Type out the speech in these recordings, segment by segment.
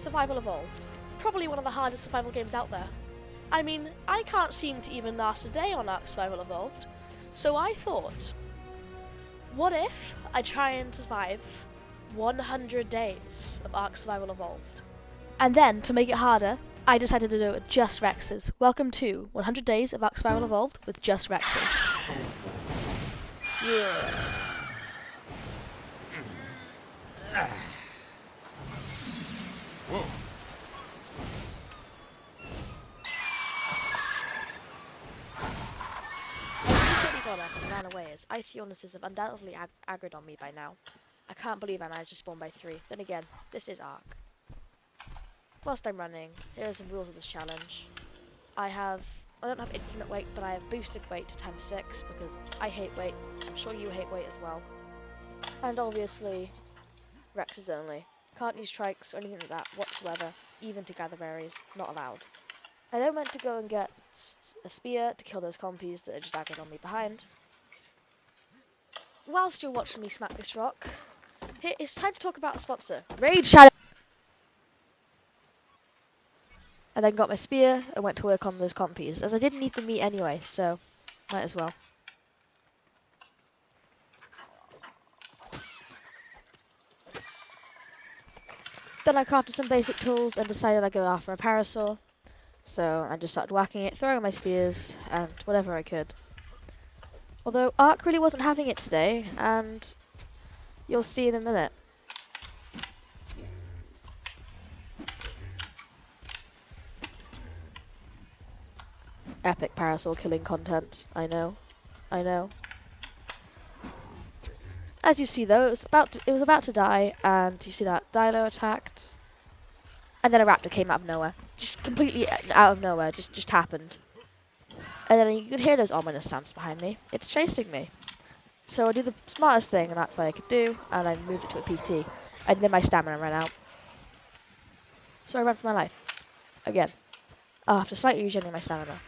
Survival Evolved. Probably one of the hardest survival games out there. I mean, I can't seem to even last a day on Ark Survival Evolved. So I thought, what if I try and survive 100 days of Ark Survival Evolved? And then, to make it harder, I decided to do it with just Rexes. Welcome to 100 Days of Ark Survival Evolved with just Rexes. Yeah. Whoa. I recently got up and ran away as Ithionuses have undoubtedly aggroed on me by now. I can't believe I managed to spawn by 3. Then again, this is Ark. Whilst I'm running, here are some rules of this challenge. I don't have infinite weight, but I have boosted weight to times 6 because I hate weight. I'm sure you hate weight as well. And obviously, Rexes only. Can't use trikes or anything like that whatsoever, even to gather berries. Not allowed. I then went to go and get a spear to kill those compies that are just aggroed on me behind. Whilst you're watching me smack this rock, it's time to talk about a sponsor. Raid Shadow! I then got my spear and went to work on those compies, as I didn't need the meat anyway, so might as well. Then I crafted some basic tools and decided I'd go after a parasaur. So I just started whacking it, throwing my spears, and whatever I could. Although Ark really wasn't having it today, and you'll see in a minute. Epic parasaur killing content, I know. As you see though, it was about to die, and you see that Dilo attacked. And then a raptor came out of nowhere. Just completely out of nowhere, just happened. And then you could hear those ominous sounds behind me. It's chasing me. So I did the smartest thing that I could do, and I moved it to a PT. And then my stamina ran out. So I ran for my life. Again. After slightly regenerating my stamina.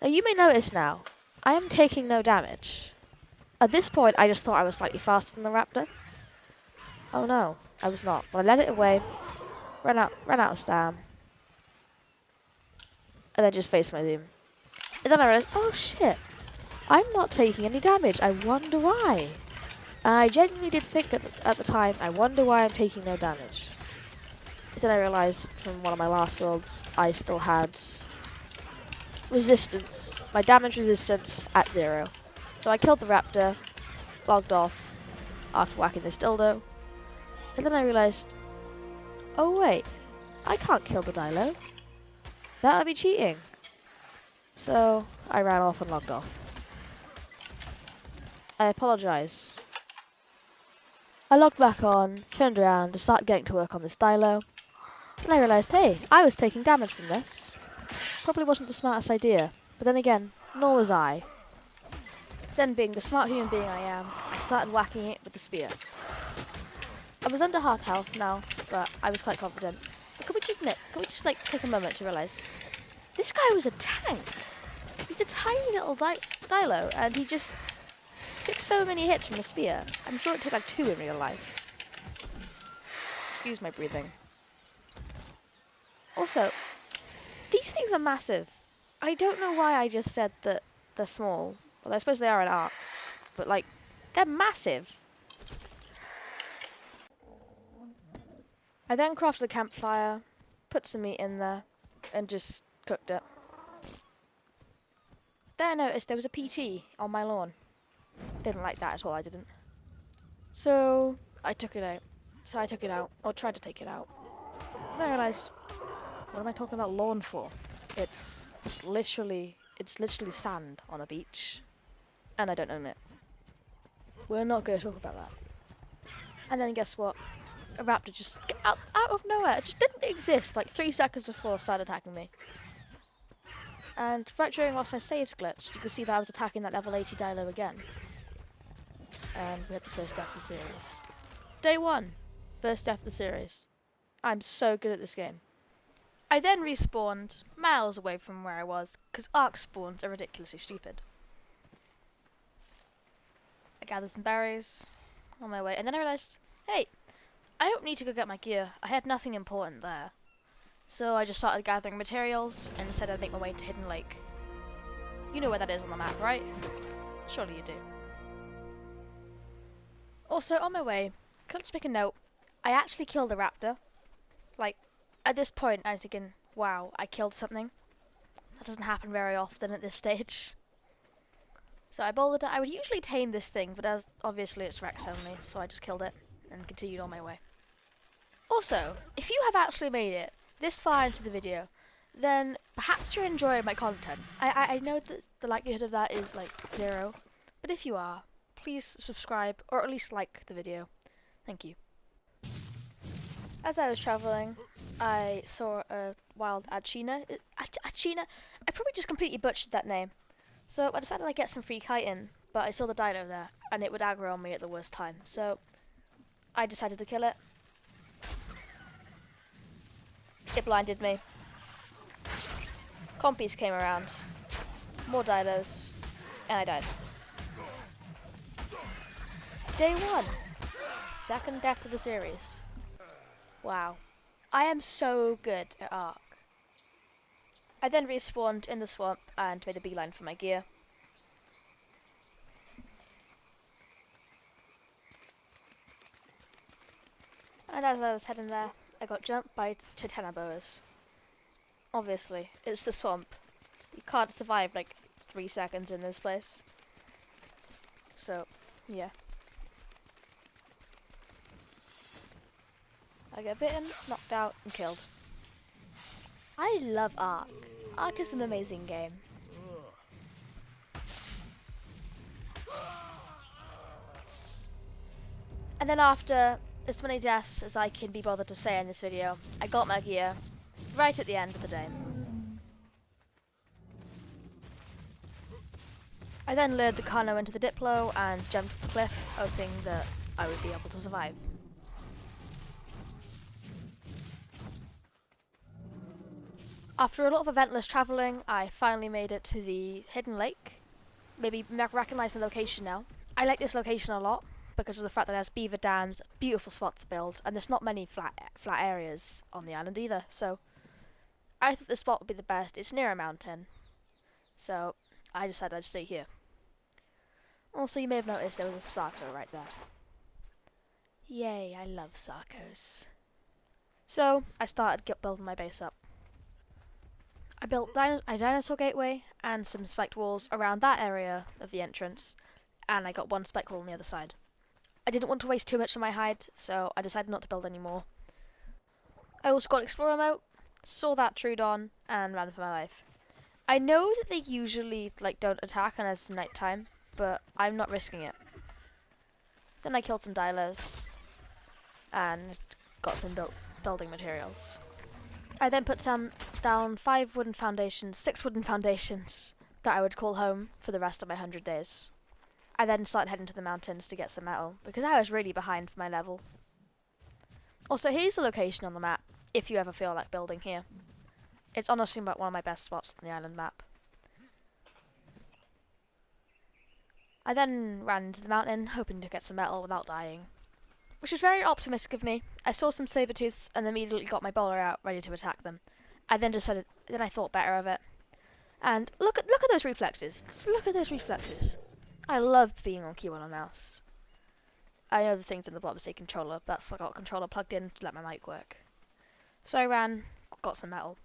Now you may notice now, I am taking no damage. At this point I just thought I was slightly faster than the raptor. Oh no, I was not. But I led it away, ran out of stam, and then just faced my doom. And then I realized, oh shit, I'm not taking any damage. I wonder why. And I genuinely did think at the time, I wonder why I'm taking no damage. Then I realized from one of my last worlds, I still had resistance, my damage resistance at 0. So I killed the raptor, logged off after whacking this dildo, and then I realized, oh wait, I can't kill the Dilo. That would be cheating. So I ran off and logged off. I apologize. I logged back on, turned around, and started getting to work on this Dilo, and I realized, hey, I was taking damage from this. Probably wasn't the smartest idea, but then again, nor was I. Then being the smart human being I am, I started whacking it with the spear. I was under half health now, but I was quite confident. But can we just take a moment to realise, this guy was a tank. He's a tiny little Dilo, and he just took so many hits from the spear. I'm sure it took like 2 in real life. Excuse my breathing. Also, these things are massive. I don't know why I just said that they're small. Well, I suppose they are in Ark. But, like, they're massive. I then crafted a campfire, put some meat in there, and just cooked it. Then I noticed there was a PT on my lawn. Didn't like that at all, I didn't. So I took it out. Or tried to take it out. Then I realised, what am I talking about lawn for? It's literally sand on a beach. And I don't own it. We're not going to talk about that. And then guess what? A raptor just out of nowhere. It just didn't exist. Like 3 seconds before started attacking me. And right during whilst my saves glitched, you could see that I was attacking that level 80 Dilo again. And we had the first death of the series. Day 1. First death of the series. I'm so good at this game. I then respawned miles away from where I was, because Ark spawns are ridiculously stupid. I gathered some berries on my way, and then I realised, hey, I don't need to go get my gear. I had nothing important there. So I just started gathering materials and said I'd make my way to Hidden Lake. You know where that is on the map, right? Surely you do. Also, on my way, can I just make a note? I actually killed a raptor. Like, at this point, I was thinking, wow, I killed something. That doesn't happen very often at this stage. So I bouldered it. I would usually tame this thing, but as obviously it's Rex only, so I just killed it and continued on my way. Also, if you have actually made it this far into the video, then perhaps you're enjoying my content. I know that the likelihood of that is like 0, but if you are, please subscribe or at least like the video. Thank you. As I was travelling, I saw a wild Achina. Achina? I probably just completely butchered that name. So I decided I'd get some free kiting, but I saw the dino there, and it would aggro on me at the worst time. So I decided to kill it. It blinded me. Compies came around. More dinos. And I died. Day 1. Second death of the series. Wow. I am so good at Ark. I then respawned in the swamp and made a beeline for my gear. And as I was heading there, I got jumped by Titanoboas. Obviously, it's the swamp. You can't survive like 3 seconds in this place. So, yeah. I get bitten, knocked out, and killed. I love Ark. Ark is an amazing game. And then after as many deaths as I can be bothered to say in this video, I got my gear right at the end of the day. I then lured the Carno into the Diplo and jumped off the cliff, hoping that I would be able to survive. After a lot of eventless travelling, I finally made it to the Hidden Lake. Maybe recognise the location now. I like this location a lot because of the fact that it has beaver dams, beautiful spot to build, and there's not many flat areas on the island either, so I thought this spot would be the best. It's near a mountain, so I decided I'd stay here. Also, you may have noticed there was a Sarco right there. Yay, I love Sarcos. So, I started building my base up. I built a dinosaur gateway and some spiked walls around that area of the entrance, and I got one spiked wall on the other side. I didn't want to waste too much of my hide, so I decided not to build any more. I also got Explorer mode, saw that Troodon, and ran for my life. I know that they usually don't attack unless it's nighttime, but I'm not risking it. Then I killed some Dilos, and got some building materials. I then put down 6 wooden foundations that I would call home for the rest of my 100 days. I then started heading to the mountains to get some metal, because I was really behind for my level. Also, here's the location on the map, if you ever feel like building here. It's honestly one of my best spots on the island map. I then ran into the mountain, hoping to get some metal without dying. Which was very optimistic of me. I saw some saber-tooths and immediately got my bowler out, ready to attack them. Then I thought better of it. And look at those reflexes. Just look at those reflexes. I love being on keyboard and mouse. I know the things in the bottom say controller, but that's I got a controller plugged in to let my mic work. So I ran, got some metal.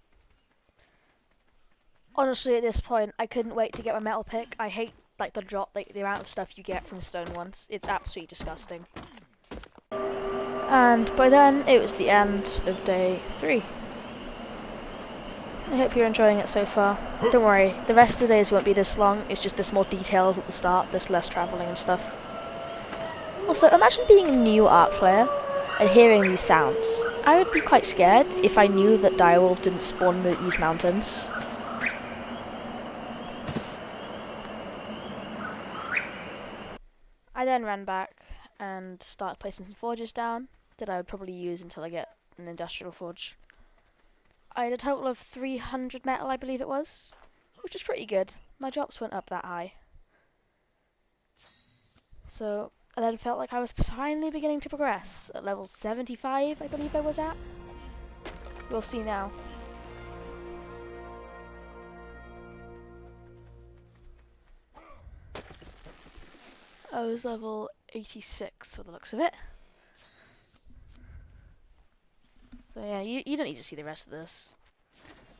Honestly, at this point, I couldn't wait to get my metal pick. I hate the drop, the amount of stuff you get from stone ones. It's absolutely disgusting. And by then, it was the end of day 3. I hope you're enjoying it so far. Don't worry, the rest of the days won't be this long, it's just there's more details at the start, there's less travelling and stuff. Also, imagine being a new Ark player and hearing these sounds. I would be quite scared if I knew that direwolf didn't spawn in these mountains. I then ran back and started placing some forges down that I would probably use until I get an industrial forge. I had a total of 300 metal, I believe it was, which was pretty good. My drops weren't up that high. So I then felt like I was finally beginning to progress. At level 75, I believe I was at. We'll see now. I was level 86 with the looks of it. So yeah, you don't need to see the rest of this.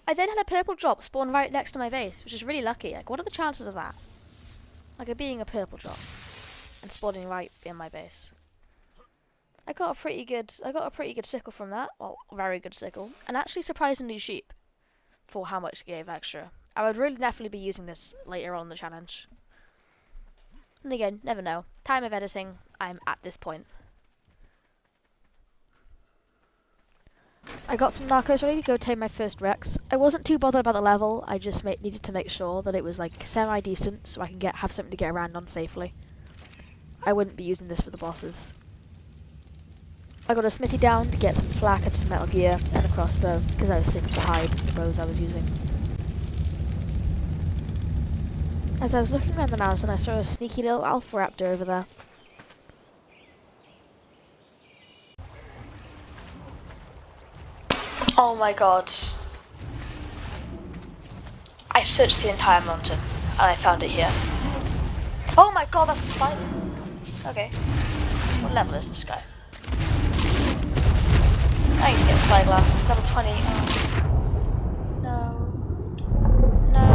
I then had a purple drop spawn right next to my base, which is really lucky. Like, what are the chances of that? Like, it being a purple drop and spawning right in my base. I got a pretty good sickle from that. Well, very good sickle, and actually surprisingly cheap for how much it gave extra. I would really definitely be using this later on in the challenge. And again, never know. Time of editing, I'm at this point. I got some narcos ready to go tame my first Rex. I wasn't too bothered about the level, I just needed to make sure that it was like semi-decent so I can have something to get around on safely. I wouldn't be using this for the bosses. I got a smithy down to get some flak and some metal gear and a crossbow because I was sick of the hide of the bows I was using. As I was looking around the mountain, I saw a sneaky little alpha raptor over there. Oh my god. I searched the entire mountain and I found it here. Oh my god, that's a spider. Okay. What level is this guy? I need to get spyglass. Level 20. Oh. No. No.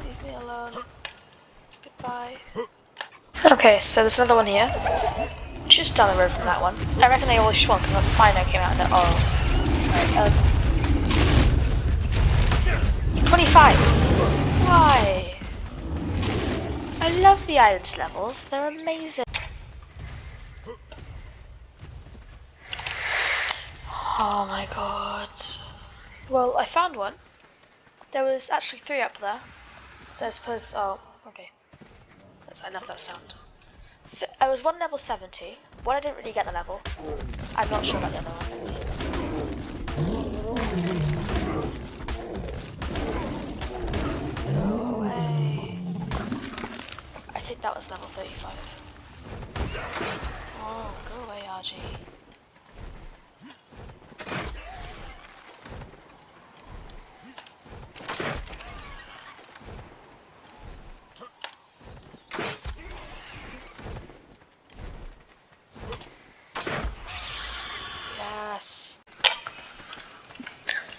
Leave me alone. Goodbye. Okay, so there's another one here. Just down the road from that one. I reckon they all shrunk because that spino came out and oh. Right, 25! Why? I love the islands levels, they're amazing. Oh my god. Well, I found one. There was actually 3 up there. So I suppose, oh, okay. I love that sound. I was one level 70. One I didn't really get the level. I'm not sure about the other one. Go away. I think that was level 35. Oh, go away, RG.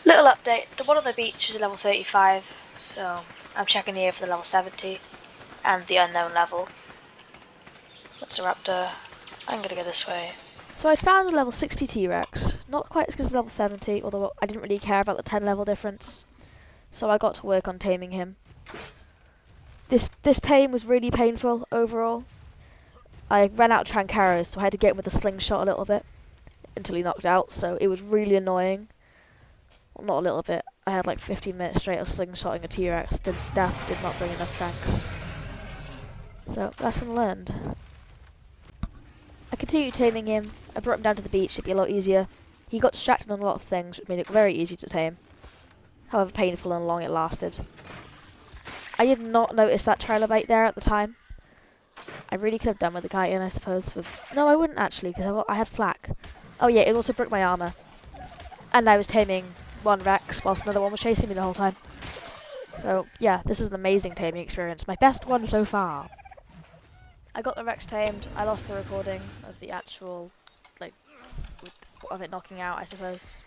Little update, the one on the beach was a level 35, so I'm checking here for the level 70 and the unknown level. What's a raptor? I'm gonna go this way. So I found a level 60 T-Rex, not quite as good as level 70, although I didn't really care about the 10 level difference, so I got to work on taming him. This tame was really painful overall. I ran out of Trancaros, so I had to get him with a slingshot a little bit until he knocked out, so it was really annoying. Well, not a little bit. I had like 15 minutes straight of slingshotting a T-Rex. Did not bring enough tranks. So, lesson learned. I continued taming him. I brought him down to the beach, it'd be a lot easier. He got distracted on a lot of things, which made it very easy to tame. However painful and long it lasted. I did not notice that trilobite there at the time. I really could have done with the chitin, I suppose. No, I wouldn't actually, because I had flak. Oh yeah, it also broke my armor. And I was taming one Rex whilst another one was chasing me the whole time. So yeah, this is an amazing taming experience. My best one so far. I got the Rex tamed. I lost the recording of the actual, like, of it knocking out, I suppose.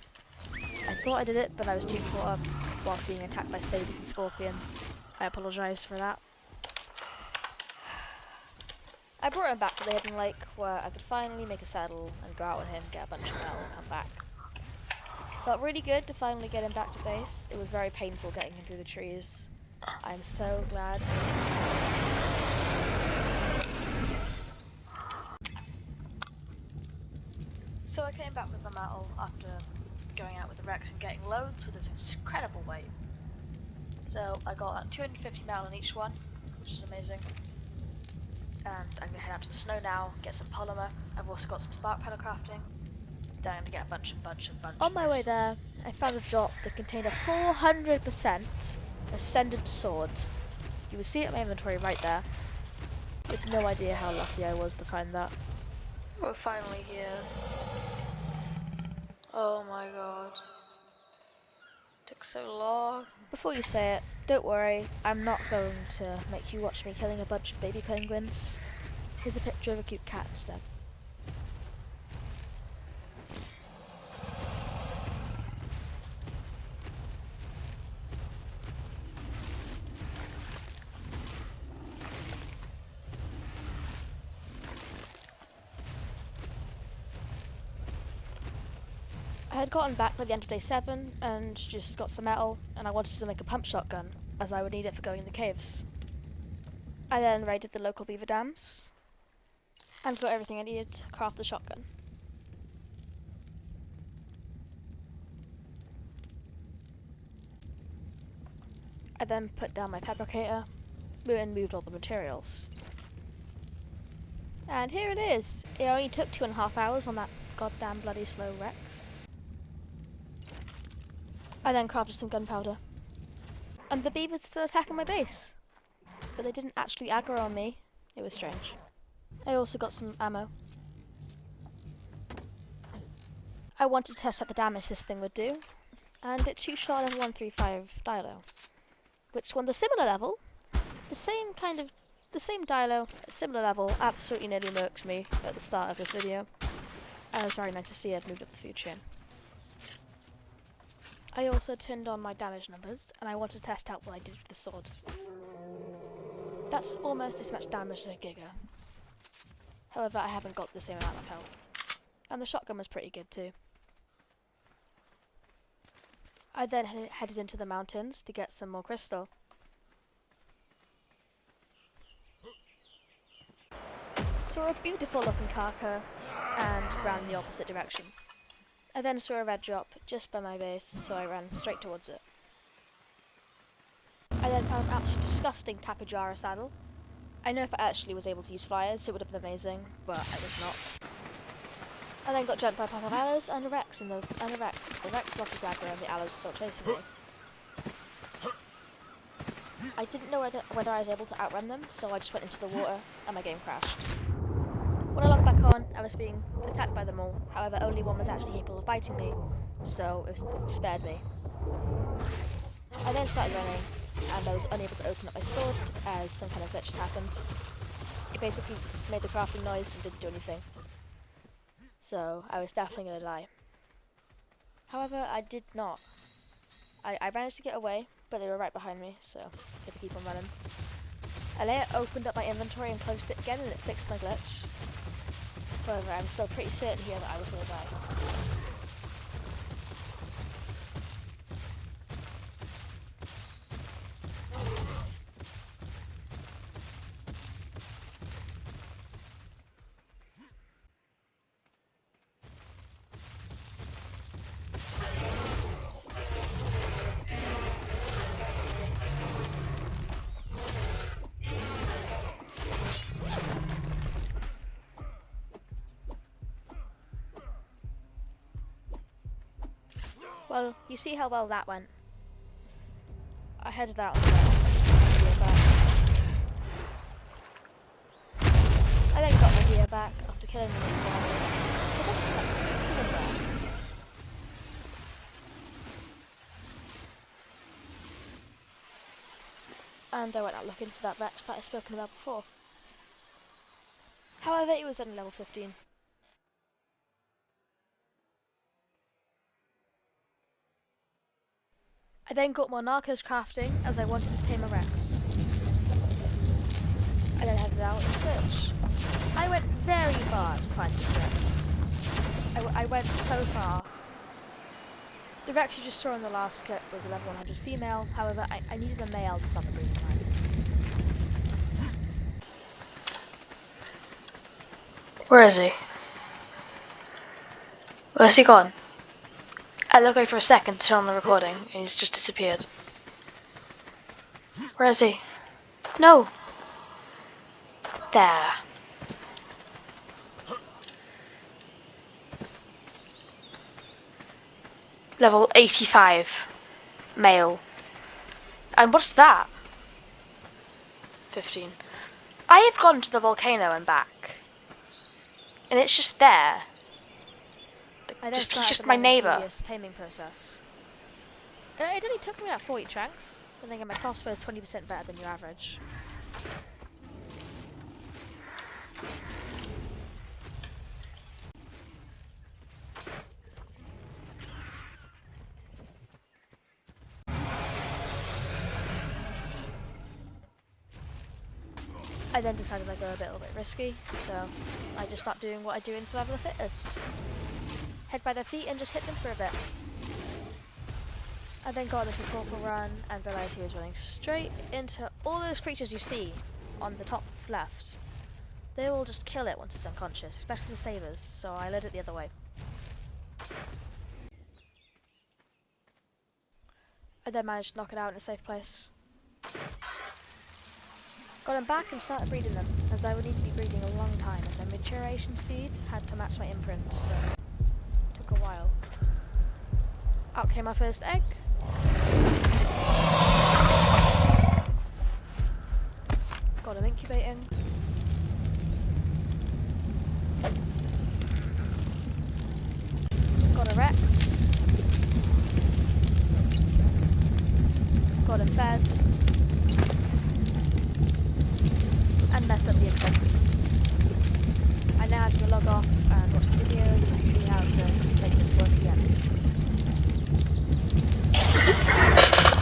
I thought I did it, but I was too caught up whilst being attacked by sabers and scorpions. I apologise for that. I brought him back to the Hidden Lake, where I could finally make a saddle and go out with him, get a bunch of metal and come back. Felt really good to finally get him back to base. It was very painful getting him through the trees. I'm so glad. So I came back with the metal after going out with the Rex and getting loads with this incredible weight. So I got 250 metal in each one, which is amazing. And I'm gonna head out to the snow now, get some polymer. I've also got some spark panel crafting. Then I'm gonna get a bunch. On my way there, I found a drop that contained a 400% ascendant sword. You will see it in my inventory right there. with no idea how lucky I was to find that. We're finally here. Oh my god. Took so long. Before you say it, don't worry, I'm not going to make you watch me killing a bunch of baby penguins. Here's a picture of a cute cat instead. I had gotten back by the end of day 7 and just got some metal, and I wanted to make a pump shotgun, as I would need it for going in the caves. I then raided the local beaver dams, and got everything I needed to craft the shotgun. I then put down my fabricator and moved all the materials. And here it is! It only took 2.5 hours on that goddamn bloody slow Rex. I then crafted some gunpowder. And the beavers still attacking my base. But they didn't actually aggro on me. It was strange. I also got some ammo. I wanted to test out the damage this thing would do. And it two-shot level 135 Dilo. Which on the similar level, the same Dilo, at similar level, absolutely nearly murks me at the start of this video. And it's very nice to see I've moved up the food chain. I also turned on my damage numbers, and I want to test out what I did with the sword. That's almost as much damage as a Giga. However, I haven't got the same amount of health. And the shotgun was pretty good too. I then headed into the mountains to get some more crystal. Saw a beautiful looking Karka and ran the opposite direction. I then saw a red drop just by my base, so I ran straight towards it. I then found an absolutely disgusting Tapejara saddle. I know if I actually was able to use flyers, it would have been amazing, but I was not. I then got jumped by a pack of aloes and a Rex, The Rex lost his aggro and the aloes were still chasing me. I didn't know whether I was able to outrun them, so I just went into the water and my game crashed. When I logged back on, I was being attacked by them all. However, only one was actually capable of fighting me, so it spared me. I then started running, and I was unable to open up my sword as some kind of glitch had happened. It basically made the crafting noise and didn't do anything. So I was definitely going to die. However, I did not. I managed to get away, but they were right behind me, so I had to keep on running. I later opened up my inventory and closed it again, and it fixed my glitch. However, I'm still pretty certain here that I was going to die. Well, you see how well that went. I headed out on the gear back. I then got my gear back after killing them with one. There wasn't like 6 of them there. And I went out looking for that Rex that I've spoken about before. However, it was only level 15. I then got more Narcos crafting as I wanted to tame a Rex. I then headed out in search. I went very far to find this Rex. I went so far. The Rex you just saw in the last clip was a level 100 female, however I needed a male to stop the breeding line. Where is he? Where's he gone? I look away for a second to turn on the recording, and he's just disappeared. Where is he? No! There. Level 85. Male. And what's that? 15. I have gone to the volcano and back, and it's just there. I then He's started just the my long and neighbour. tedious taming process. It only took me about 40 chunks. I think my crossbow is 20% better than your average. I then decided I'd go a little bit risky, so I just stopped doing what I do in Survival of the Fittest. Head by their feet and just hit them for a bit. I then got into a corporal run and realised he was running straight into all those creatures you see on the top left. They will just kill it once it's unconscious, especially the sabers, so I led it the other way. I then managed to knock it out in a safe place. Got him back and started breeding them, as I would need to be breeding a long time, as their maturation speed had to match my imprint, so it took a while. Out came my first egg. Got him incubating. Got a Rex. Got him fed. And messed up the imprint. I now have to log off and watch the videos to see how to make this work again.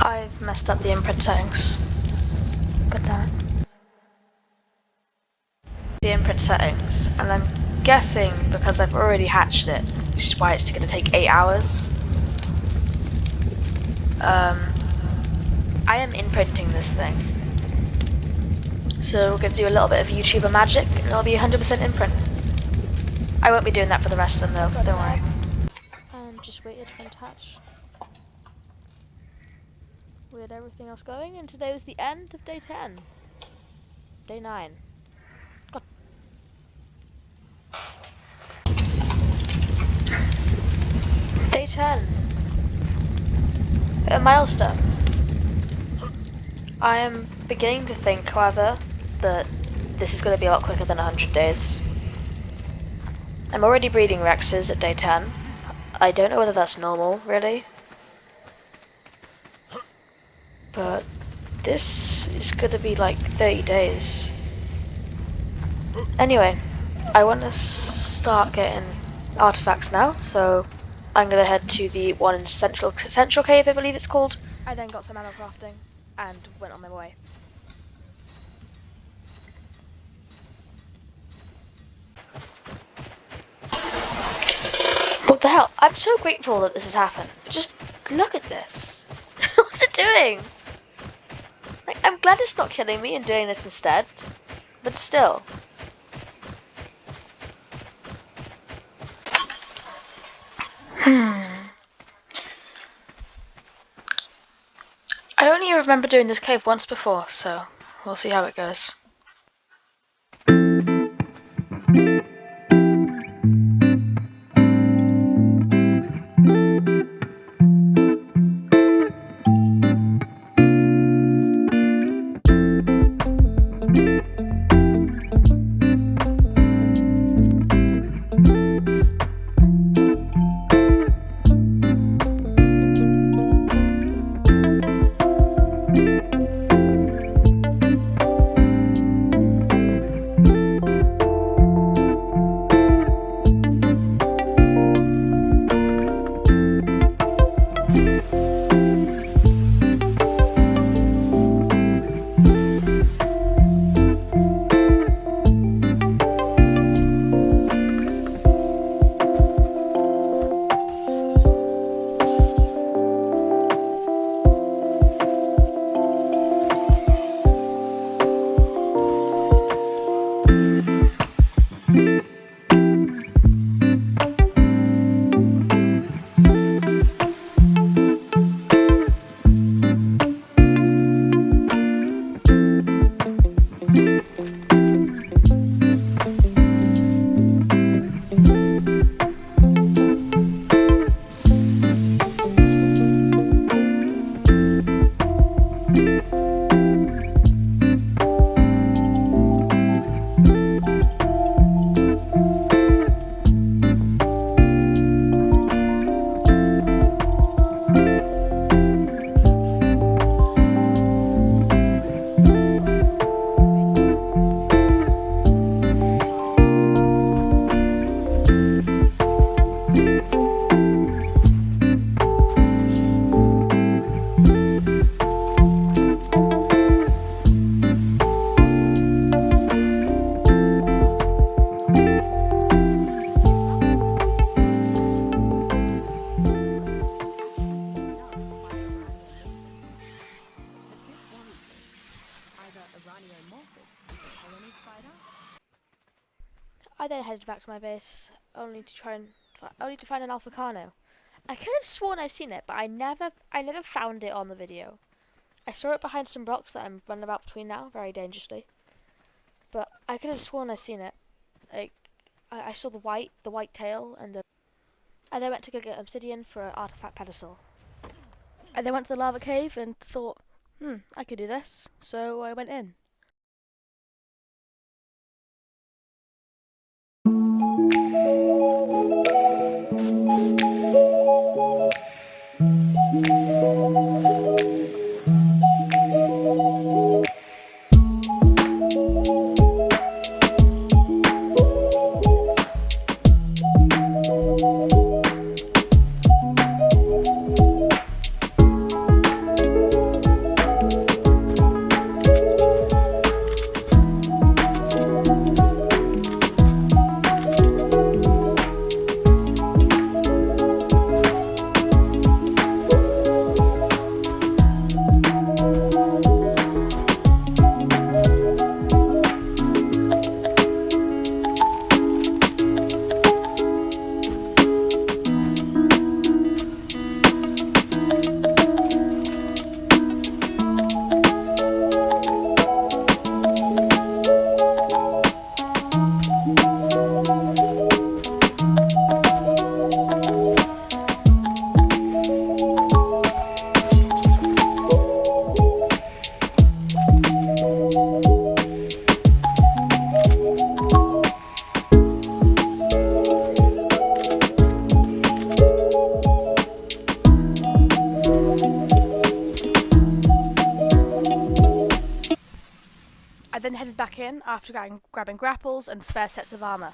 I've messed up the imprint settings. God damn it. The imprint settings, and I'm guessing because I've already hatched it, which is why it's going to take 8 hours. I am imprinting this thing. So we're going to do a little bit of YouTuber magic, and it'll be 100% imprint. I won't be doing that for the rest of them though, Got don't an worry. egg. And just waited for him to hatch. We had everything else going, and today was the end of day 10. Day 9. God. Day 10. A milestone. I am beginning to think, however, that this is going to be a lot quicker than 100 days. I'm already breeding Rexes at day 10. I don't know whether that's normal, really. But this is going to be like 30 days. Anyway, I want to start getting artifacts now, so I'm going to head to the one in Central Cave, I believe it's called. I then got some ammo crafting and went on my way. What the hell? I'm so grateful that this has happened. Just look at this. What's it doing? Like, I'm glad it's not killing me and doing this instead, but still. I only remember doing this cave once before, so we'll see how it goes. I then headed back to my base, only to find an Alpha Carno. I could have sworn I've seen it, but I never found it on the video. I saw it behind some rocks that I'm running about between now, very dangerously. But I could have sworn I've seen it. Like, I saw the white tail, and I then went to go get obsidian for an artifact pedestal. I then went to the lava cave and thought, I could do this. So I went in. I then headed back in after grabbing grapples and spare sets of armour.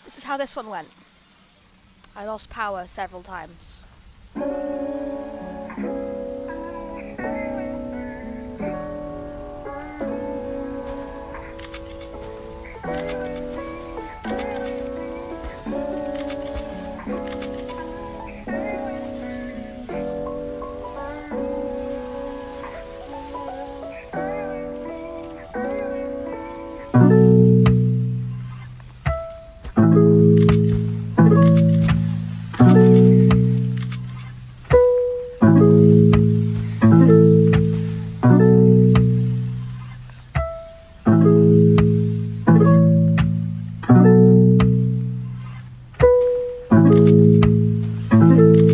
This is how this one went. I lost power several times.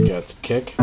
Got the kick.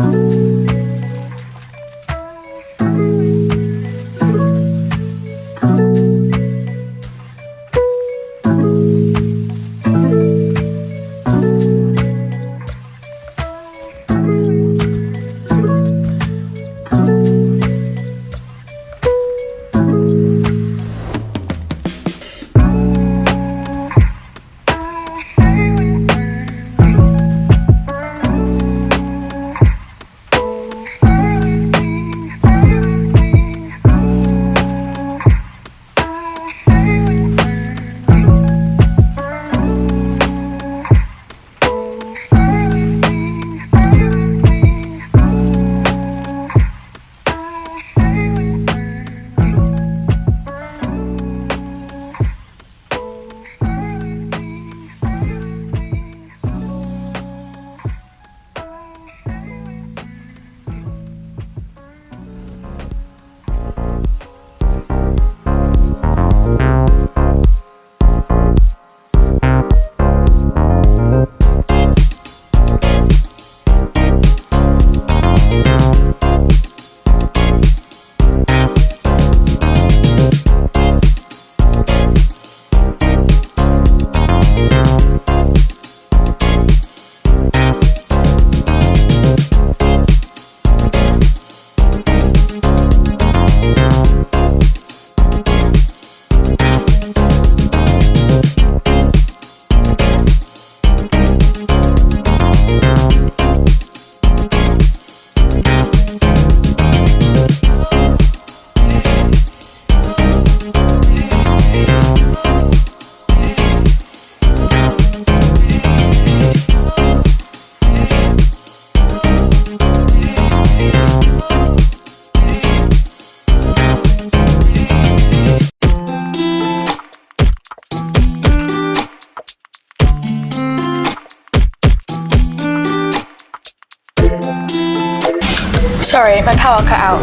Sorry, my power cut out.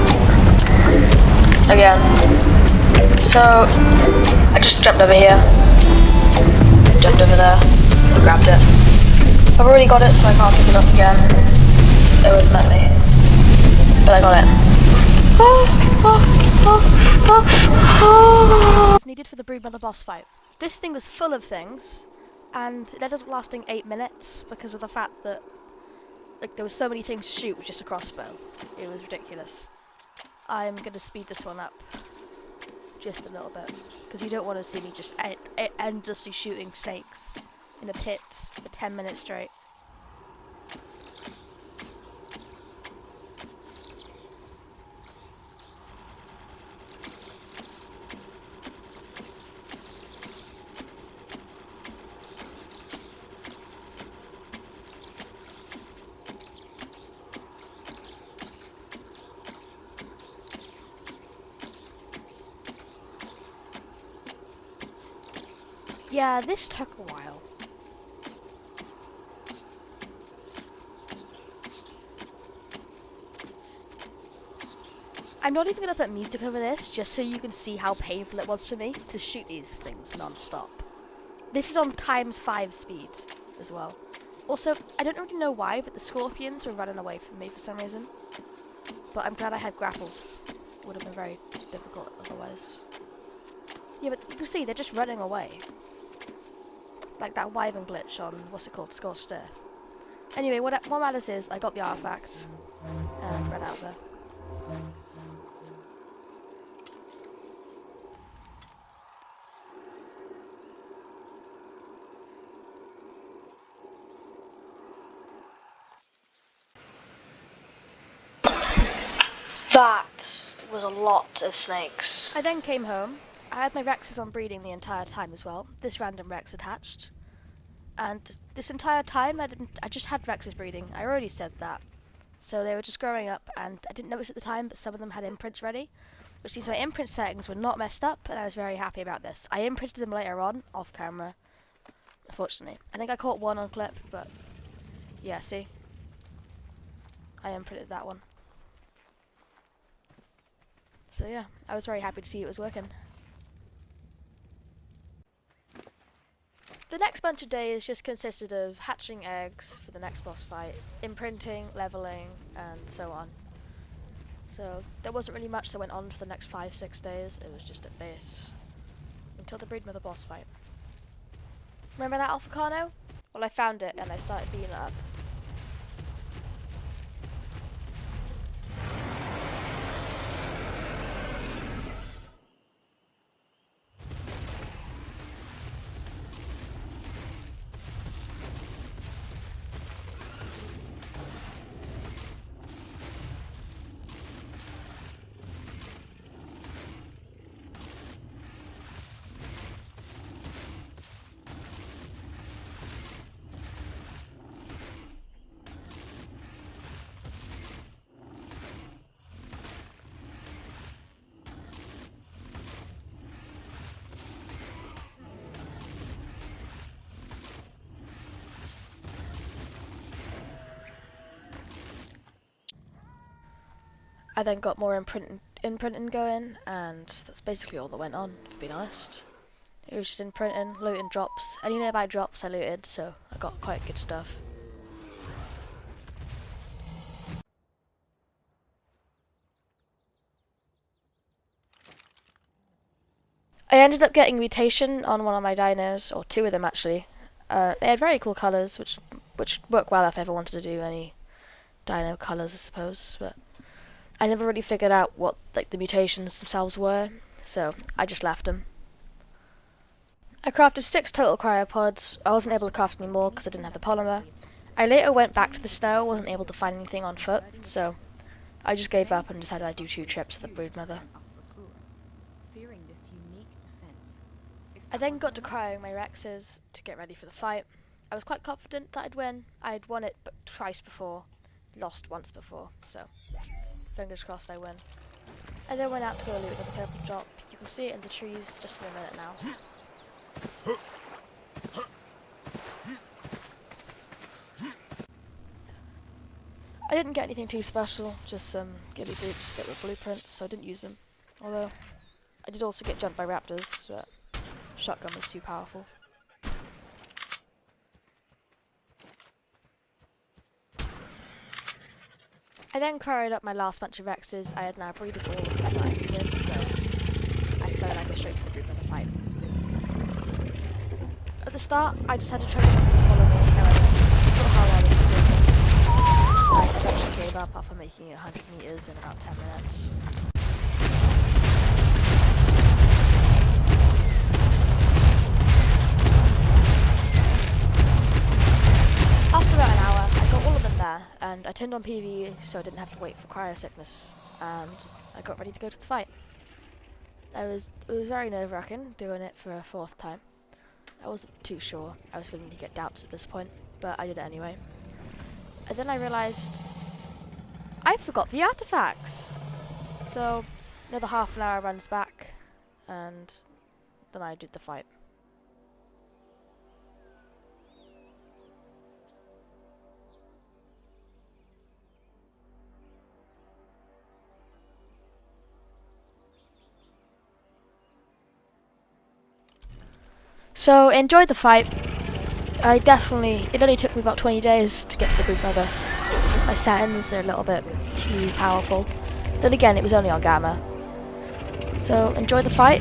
Again. So, I just jumped over here. Jumped over there. Grabbed it. I've already got it, so I can't pick it up again. It wouldn't let me. But I got it. Needed for the Broodmother boss fight. This thing was full of things, and it ended up lasting 8 minutes because of the fact that like there was so many things to shoot with just a crossbow. It was ridiculous. I'm gonna speed this one up just a little bit because you don't want to see me just endlessly shooting snakes in a pit for 10 minutes straight. Yeah, this took a while. I'm not even going to put music over this, just so you can see how painful it was for me to shoot these things non-stop. This is on ×5 speed as well. Also, I don't really know why, but the scorpions were running away from me for some reason. But I'm glad I had grapples. It would have been very difficult otherwise. Yeah, but you can see, they're just running away. Like that Wyvern glitch on, what's it called, Scorched Earth. Anyway, what matters is, I got the artifact, and ran out there. That was a lot of snakes. I then came home. I had my Rexes on breeding the entire time as well. This random Rex attached. And this entire time I just had Rexes breeding. I already said that. So they were just growing up and I didn't notice at the time, but some of them had imprints ready. Which means my imprint settings were not messed up and I was very happy about this. I imprinted them later on, off camera. Unfortunately. I think I caught one on clip, but yeah, see? I imprinted that one. So yeah, I was very happy to see it was working. The next bunch of days just consisted of hatching eggs for the next boss fight, imprinting, leveling, and so on. So there wasn't really much that went on for the next 5-6 days, it was just at base. Until the Broodmother boss fight. Remember that Alphacano? Well, I found it and I started beating it up. I then got more imprinting going, and that's basically all that went on, to be honest. It was just imprinting, looting drops. Any nearby drops I looted, so I got quite good stuff. I ended up getting mutation on one of my dinos, or 2 of them actually. They had very cool colours, which work well if I ever wanted to do any dino colours, I suppose, but I never really figured out what like the mutations themselves were, so I just left them. I crafted 6 total cryopods. I wasn't able to craft any more because I didn't have the polymer. I later went back to the snow, wasn't able to find anything on foot, so I just gave up and decided I'd do 2 trips to the Broodmother. I then got to cryoing my Rexes to get ready for the fight. I was quite confident that I'd win. I'd won it but twice before, lost once before, so fingers crossed I win. I then went out to go loot another purple drop. You can see it in the trees just in a minute now. I didn't get anything too special, just some ghillie boots that were blueprints, so I didn't use them. Although, I did also get jumped by raptors, but shotgun was too powerful. I then quarried up my last bunch of X's. I had now breeded all of them that I needed, so I decided I'd go straight for the group in the fight. At the start, I just had to try to follow me, however, I saw how well this was doing. I eventually gave up after making it 100 meters in about 10 minutes. After about an hour, I got all of them there, and I turned on PvE so I didn't have to wait for cryo sickness, and I got ready to go to the fight. It was very nerve-wracking doing it for a 4th time. I wasn't too sure. I was beginning to get doubts at this point, but I did it anyway. And then I realised I forgot the artifacts. So another half an hour runs back, and then I did the fight. So enjoyed the fight. It only took me about 20 days to get to the Brood Mother. My settings are a little bit too powerful. Then again, it was only on Gamma. So enjoy the fight.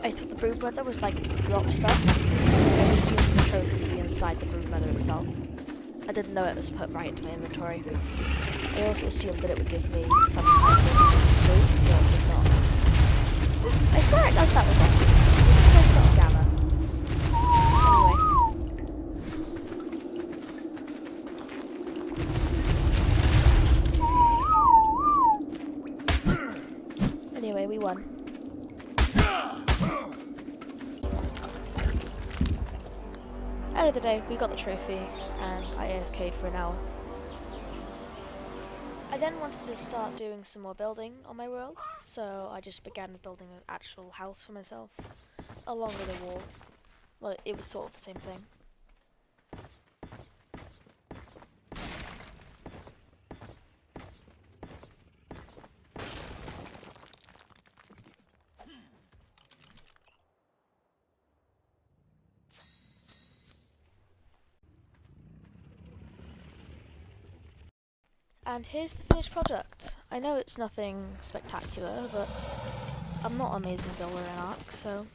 I thought the Brood Mother was like drop stuff. I assumed the trophy would be inside the Brood Mother itself. I didn't know it was put right into my inventory. I also assumed that it would give me some kind of loot, but it did not. I swear it does that with bosses. It's not Gamma. Anyway, we won. End of the day, we got the trophy, and I AFK'd for an hour. I then wanted to start doing some more building on my world, so I just began building an actual house for myself, along with a wall. Well, it was sort of the same thing. And here's the finished product. I know it's nothing spectacular, but I'm not an amazing builder in Ark, so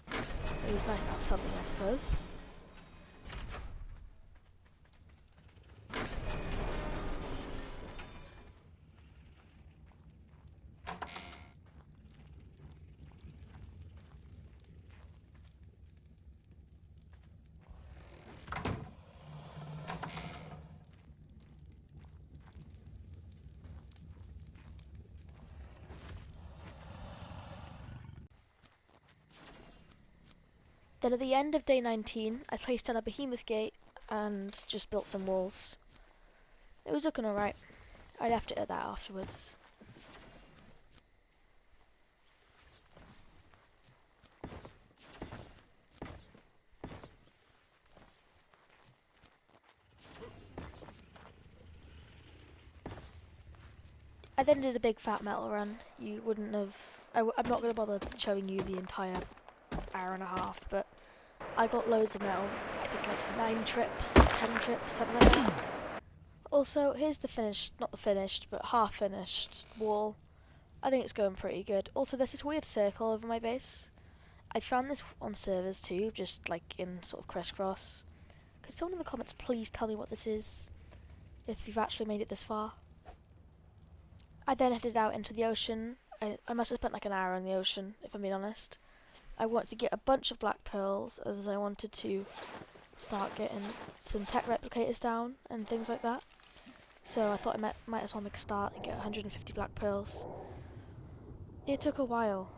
it was nice to have something, I suppose. Then at the end of day 19, I placed down a behemoth gate and just built some walls. It was looking alright. I left it at that afterwards. I then did a big fat metal run. You wouldn't have... I'm not going to bother showing you the entire hour and a half, but I got loads of metal. I did like 9 trips, 10 trips, something like that. Also, here's the finished, not the finished, but half finished wall. I think it's going pretty good. Also, there's this weird circle over my base. I found this on servers too, just like in sort of crisscross. Could someone in the comments please tell me what this is, if you've actually made it this far? I then headed out into the ocean. I must have spent like an hour in the ocean, if I'm being honest. I wanted to get a bunch of black pearls, as I wanted to start getting some tech replicators down and things like that. So I thought I might as well make a start and get 150 black pearls. It took a while.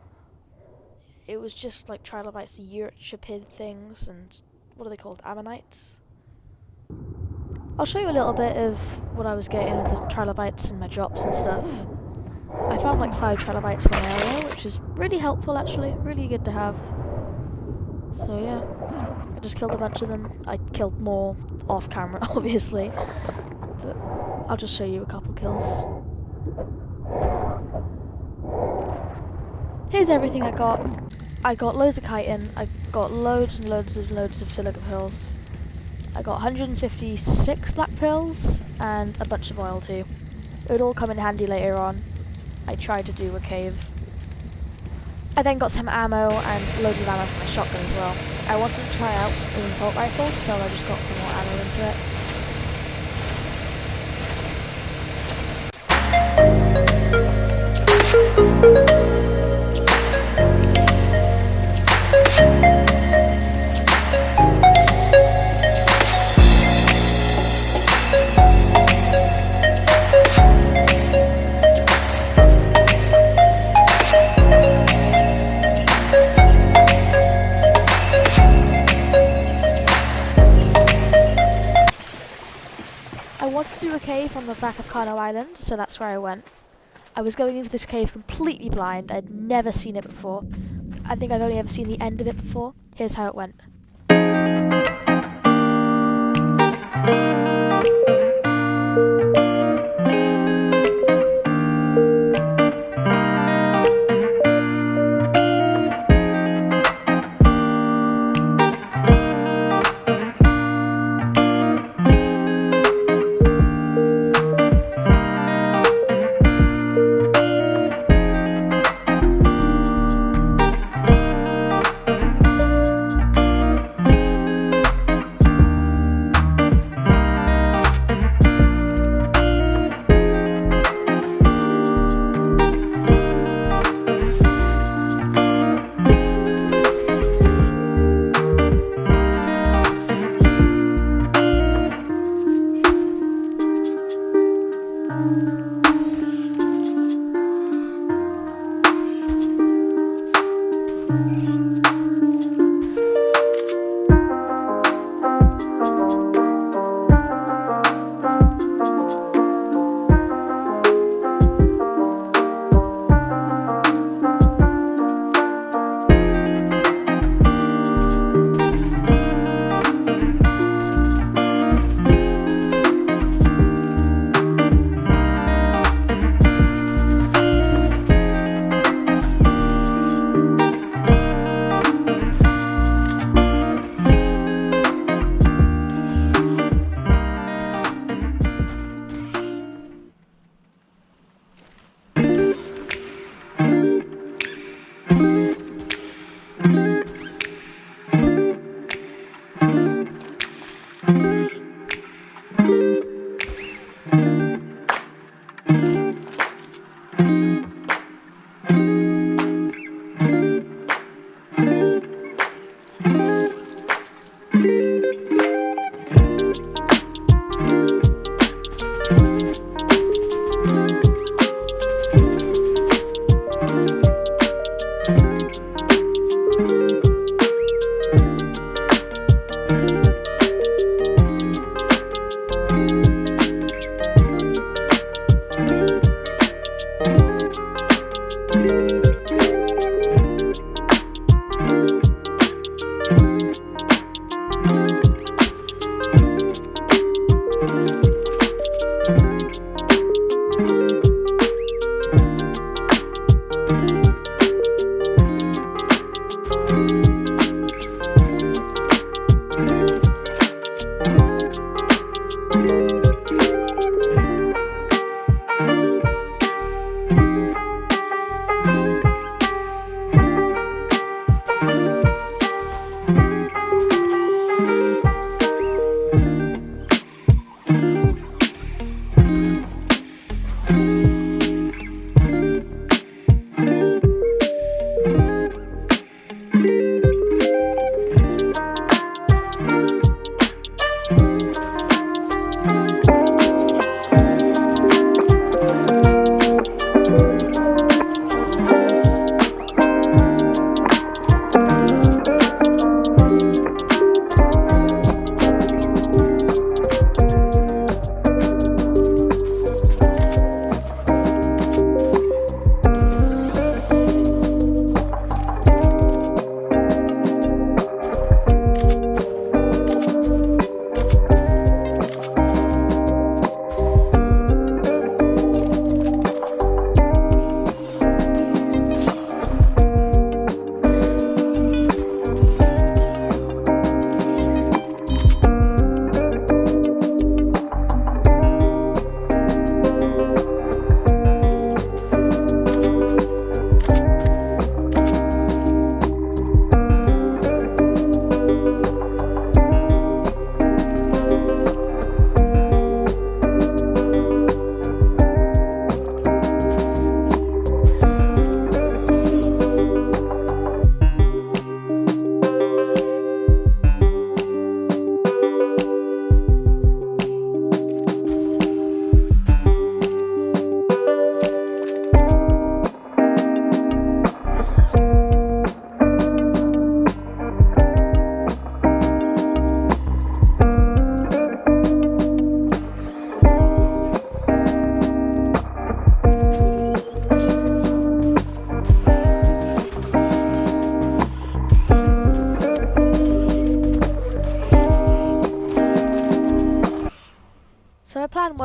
It was just like trilobites, the Eurechopid things, and what are they called? Ammonites? I'll show you a little bit of what I was getting with the trilobites and my drops and stuff. I found like 5 trilobites in my area, which is really helpful actually, really good to have. So yeah, I just killed a bunch of them. I killed more off camera, obviously, but I'll just show you a couple kills. Here's everything I got. I got loads of chitin, I got loads and loads of silica pearls. I got 156 black pearls and a bunch of oil too. It would all come in handy later on. I tried to do a cave. I then got some ammo and loads of ammo for my shotgun as well. I wanted to try out an assault rifle, so I just got some more ammo into it. I wanted to do a cave on the back of Carno Island, so that's where I went. I was going into this cave completely blind. I'd never seen it before. I think I've only ever seen the end of it before. Here's how it went.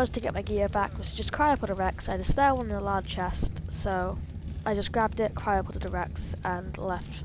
was to get my gear back was to just cryopod a Rex. I had a spare one in a large chest, so I just grabbed it, cryopoded a Rex, and left.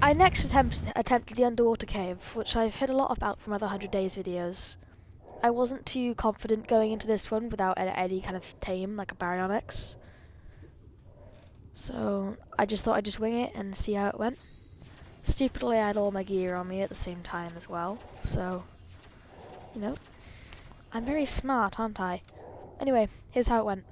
I next attempted the underwater cave, which I've heard a lot about from other 100 Days videos. I wasn't too confident going into this one without any kind of tame, like a baryonyx. So I just thought I'd just wing it and see how it went. Stupidly, I had all my gear on me at the same time as well, so, you know, I'm very smart, aren't I? Anyway, here's how it went.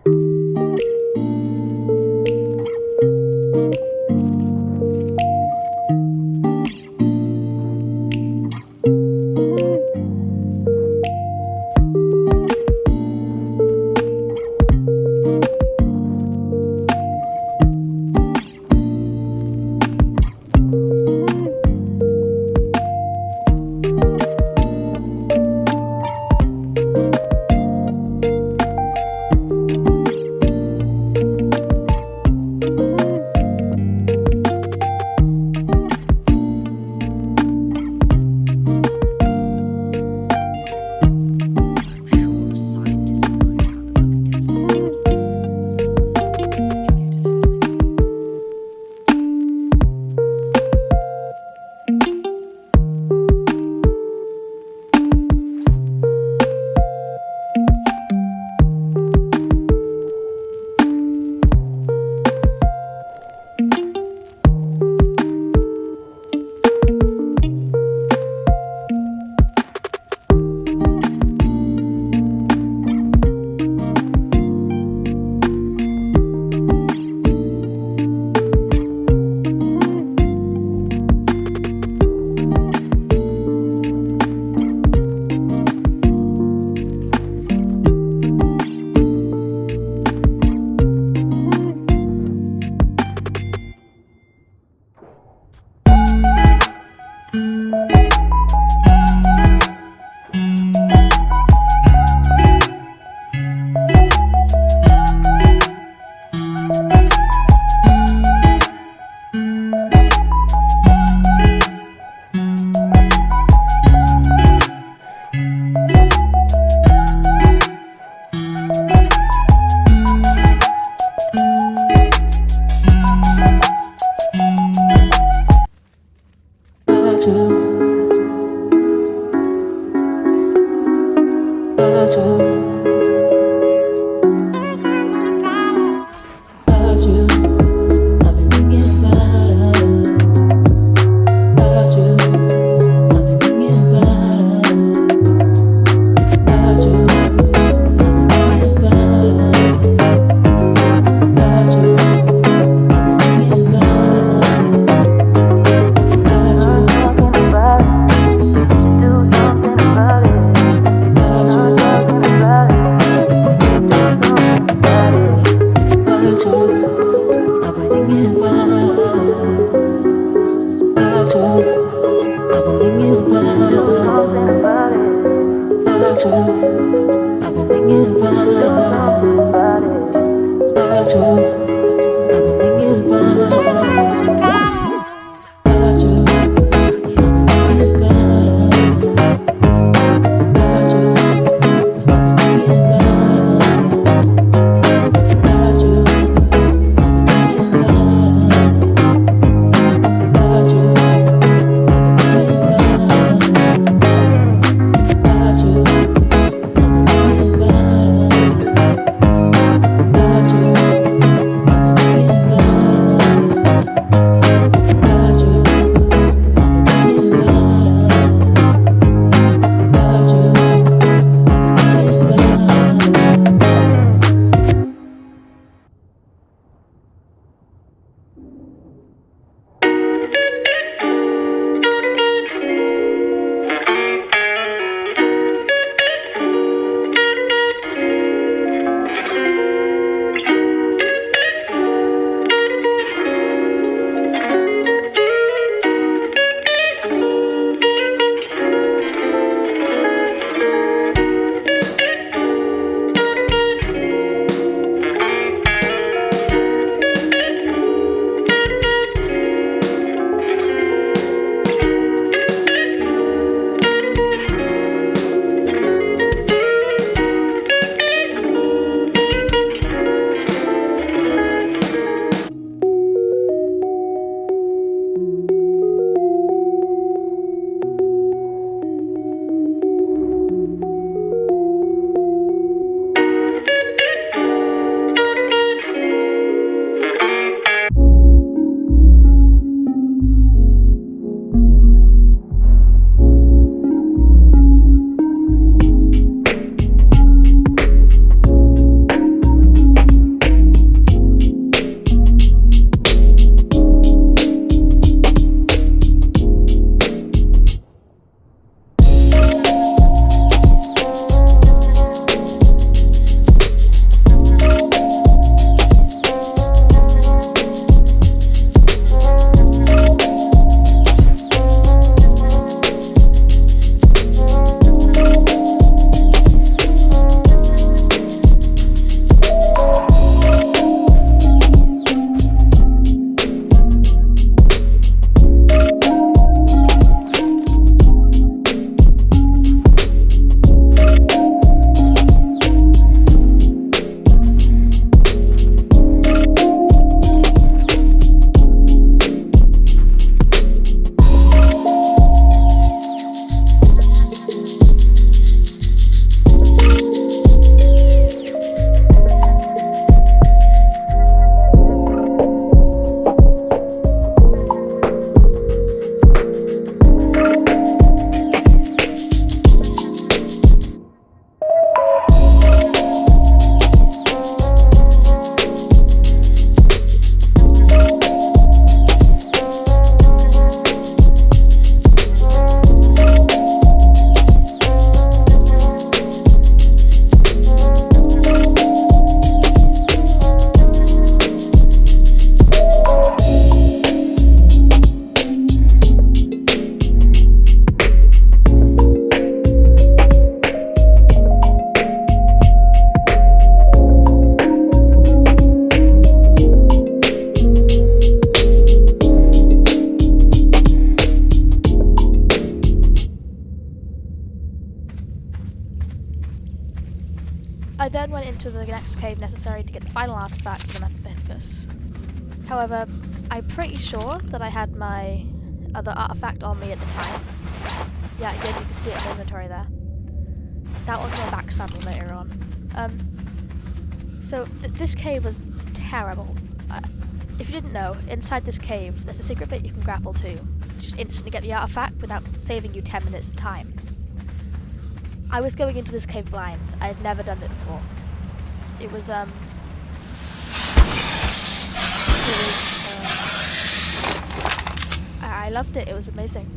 I've been thinking about it. About you. I've been thinking about it. About you. I've been thinking about it. About you. I've been thinking about it. About you. I've been thinking about it. About you. I then went into the next cave necessary to get the final artifact of the Mephithus. However, I'm pretty sure that I had my other artifact on me at the time. Yeah, again, you can see it in the inventory there. That one's going to backstab me later on. This cave was terrible. If you didn't know, inside this cave, there's a secret bit you can grapple to. Just instantly get the artifact without saving you 10 minutes of time. I was going into this cave blind. I had never done it before. It was, I loved it. It was amazing.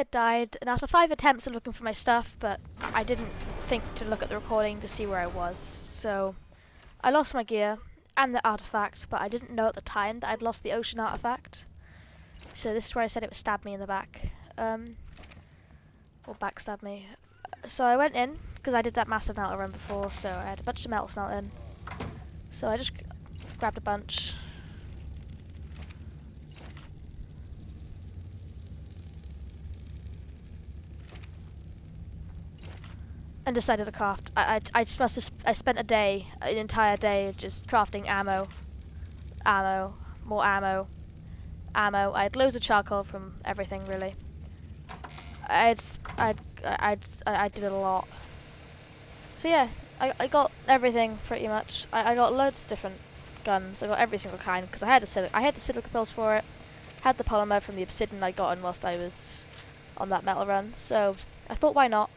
had died, and after 5 attempts of looking for my stuff, but I didn't think to look at the recording to see where I was, so I lost my gear and the artifact, but I didn't know at the time that I'd lost the ocean artifact. So this is where I said it would stab me in the back, or backstab me. So I went in, because I did that massive metal run before, so I had a bunch of metal smelt in. So I just grabbed a bunch. And decided to craft. I just must have, I spent a day, an entire day, just crafting ammo, more ammo. I had loads of charcoal from everything, really. I did a lot. So yeah, I got everything pretty much. I got loads of different guns. I got every single kind because I had the silica pills for it. Had the polymer from the obsidian I'd gotten whilst I was on that metal run. So I thought, why not?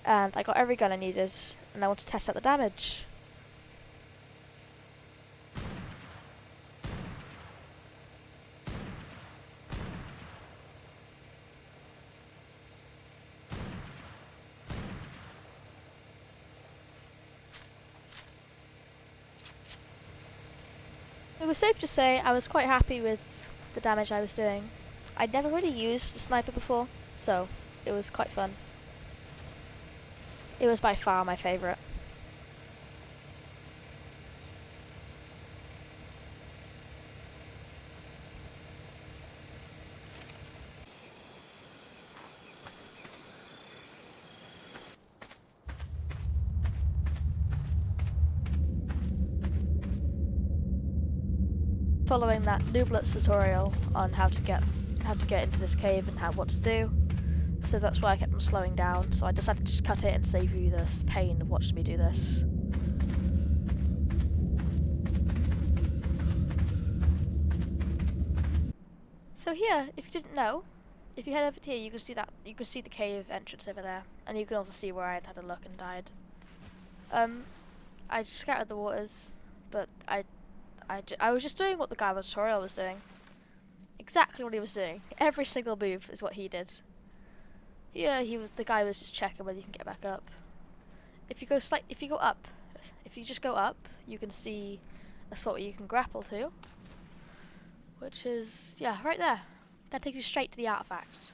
And I got every gun I needed, and I want to test out the damage. It was safe to say I was quite happy with the damage I was doing. I'd never really used a sniper before, so it was quite fun. It was by far my favourite. Following that Nooblets tutorial on how to get into this cave and what to do. So that's why I kept on slowing down, so I decided to just cut it and save you the pain of watching me do this. So here, if you didn't know, if you head over to here, you can see the cave entrance over there, and you can also see where I had a look and died. I scattered the waters, but I was just doing what the guy on the tutorial was doing. Exactly what he was doing. Every single move is what he did. Yeah, the guy was just checking whether you can get back up. If you just go up, you can see a spot where you can grapple to, which is, yeah, right there. That takes you straight to the artifact.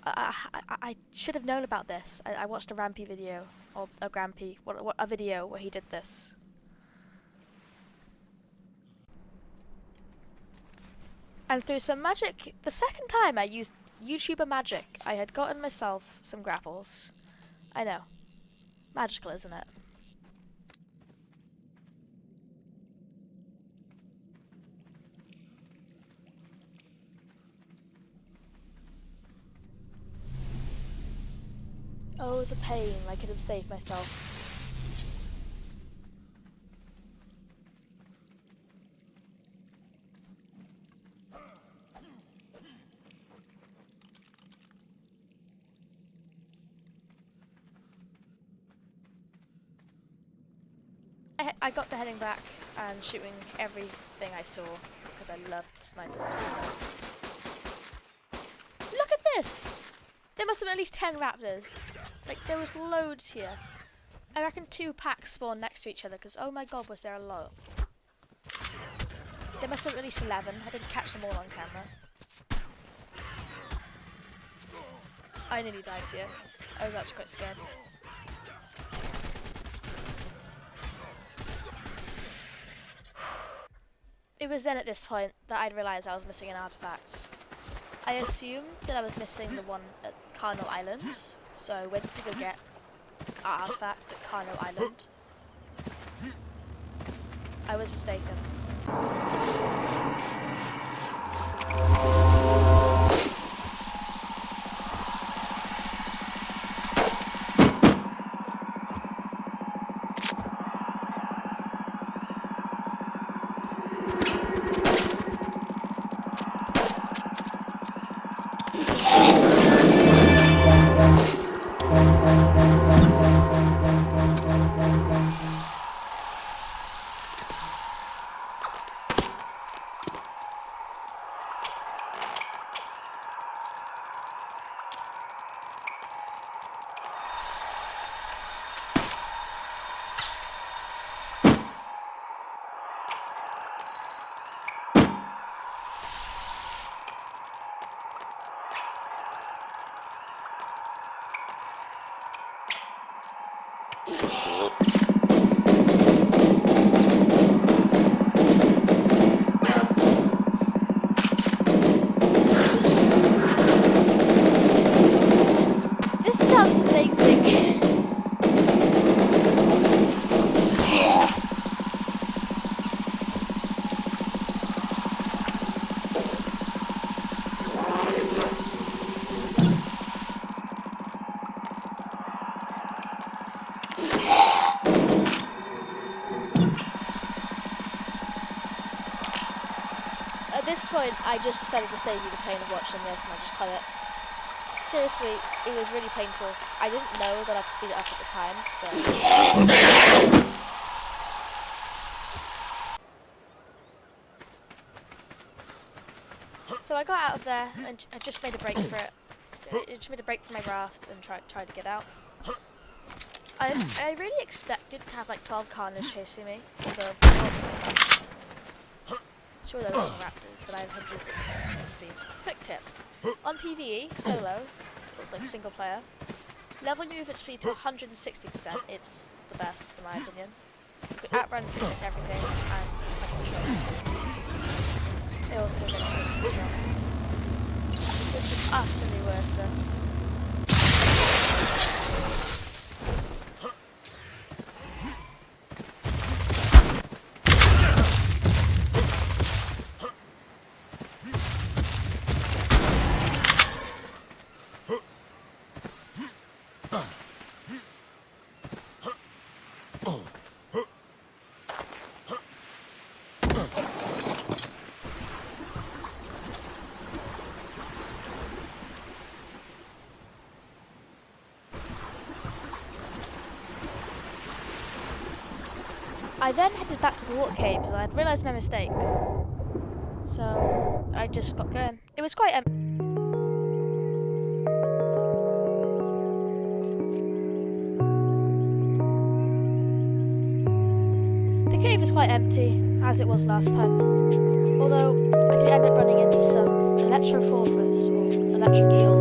I should have known about this. I watched a Rampy video, or a video where he did this. And through some magic, the second time I used YouTuber magic, I had gotten myself some grapples. I know. Magical, isn't it? Oh, the pain. I could have saved myself. I got to heading back and shooting everything I saw because I love the sniper rifle. Look at this! There must have been at least 10 raptors. Like, there was loads here. I reckon 2 packs spawned next to each other because, oh my god, was there a lot. There must have been at least 11. I didn't catch them all on camera. I nearly died here. I was actually quite scared. It was then at this point that I'd realised I was missing an artifact. I assumed that I was missing the one at Carnal Island, so I went to go get our artifact at Carnal Island. I was mistaken. At this point, I just decided to save you the pain of watching this, and I just cut it. Seriously, it was really painful. I didn't know that I could speed it up at the time, so... So I got out of there, and I just made a break for it. I just made a break for my raft and tried to get out. I really expected to have like 12 carnage chasing me, although sure there were raptors, but I have 160 speed. Quick tip: on PvE solo, like single player, level your movement speed to 160%. It's the best, in my opinion. You could outrun pretty much everything, and just kind of control it. It also makes me control. This is utterly worthless. I then headed back to the water cave as I had realised my mistake. So I just got going. It was quite empty. The cave is quite empty, as it was last time. Although I did end up running into some electrophorphus or electric eels.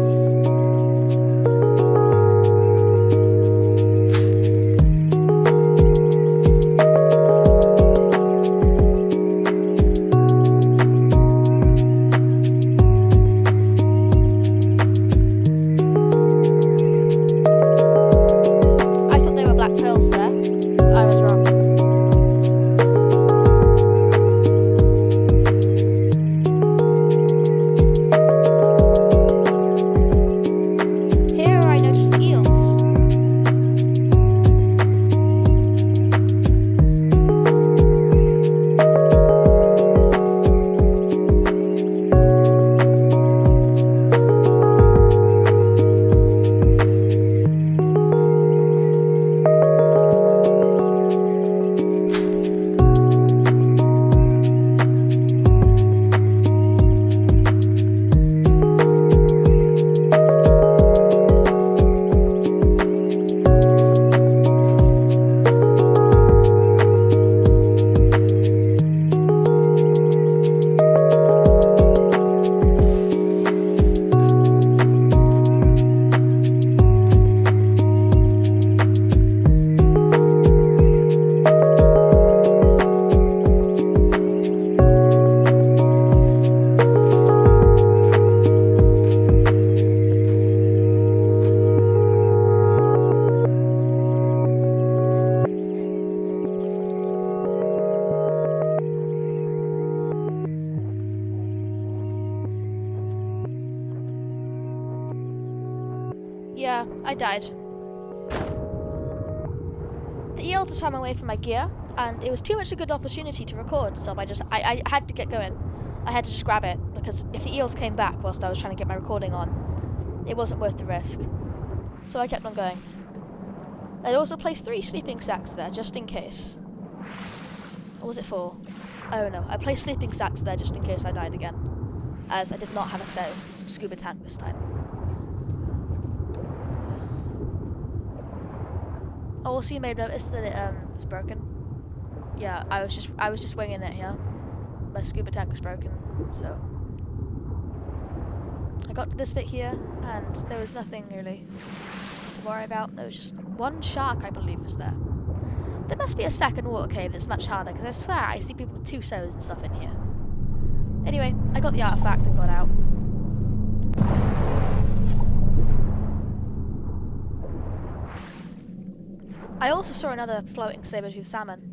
Yeah, I died. The eels had swam away from my gear, and it was too much a good opportunity to record, so I had to get going. I had to just grab it, because if the eels came back whilst I was trying to get my recording on, it wasn't worth the risk. So I kept on going. I'd also placed 3 sleeping sacks there, just in case. Or was it 4? Oh no, I placed sleeping sacks there just in case I died again, as I did not have a spare scuba tank this time. Also, you may have noticed that it was broken. Yeah, I was just winging it here. My scuba tank was broken, so I got to this bit here, and there was nothing really to worry about. There was just 1 shark, I believe, was there. There must be a second water cave that's much harder, because I swear I see people with 2 sows and stuff in here. Anyway, I got the artifact and got out. I also saw another floating saber-tooth salmon.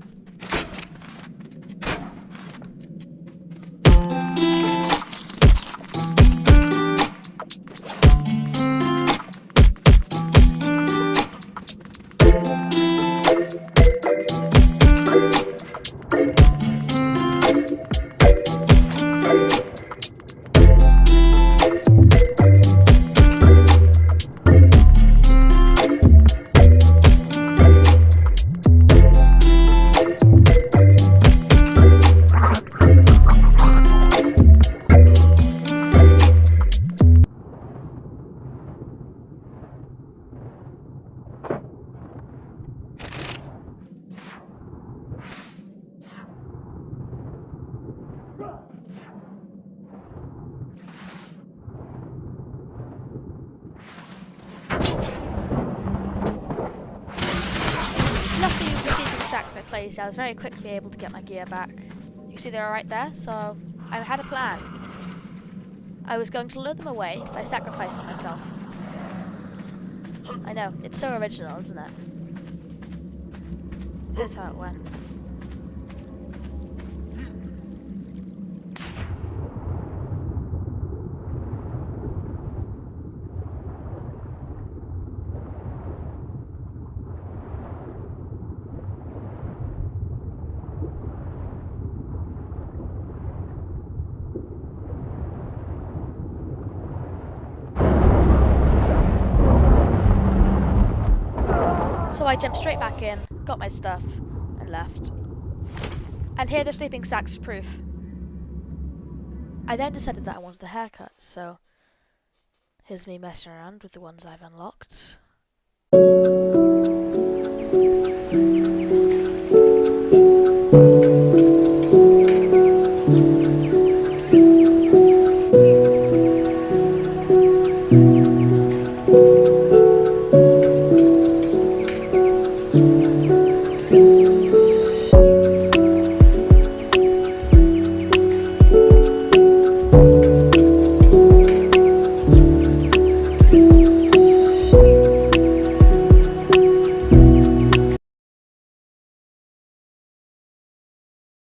you see, I was very quickly able to get my gear back. You see they're right there, so I had a plan. I was going to lure them away by sacrificing myself. I know, it's so original, isn't it? Here's how it went. So I jumped straight back in, got my stuff, and left. And here the sleeping sack's proof. I then decided that I wanted a haircut, so here's me messing around with the ones I've unlocked.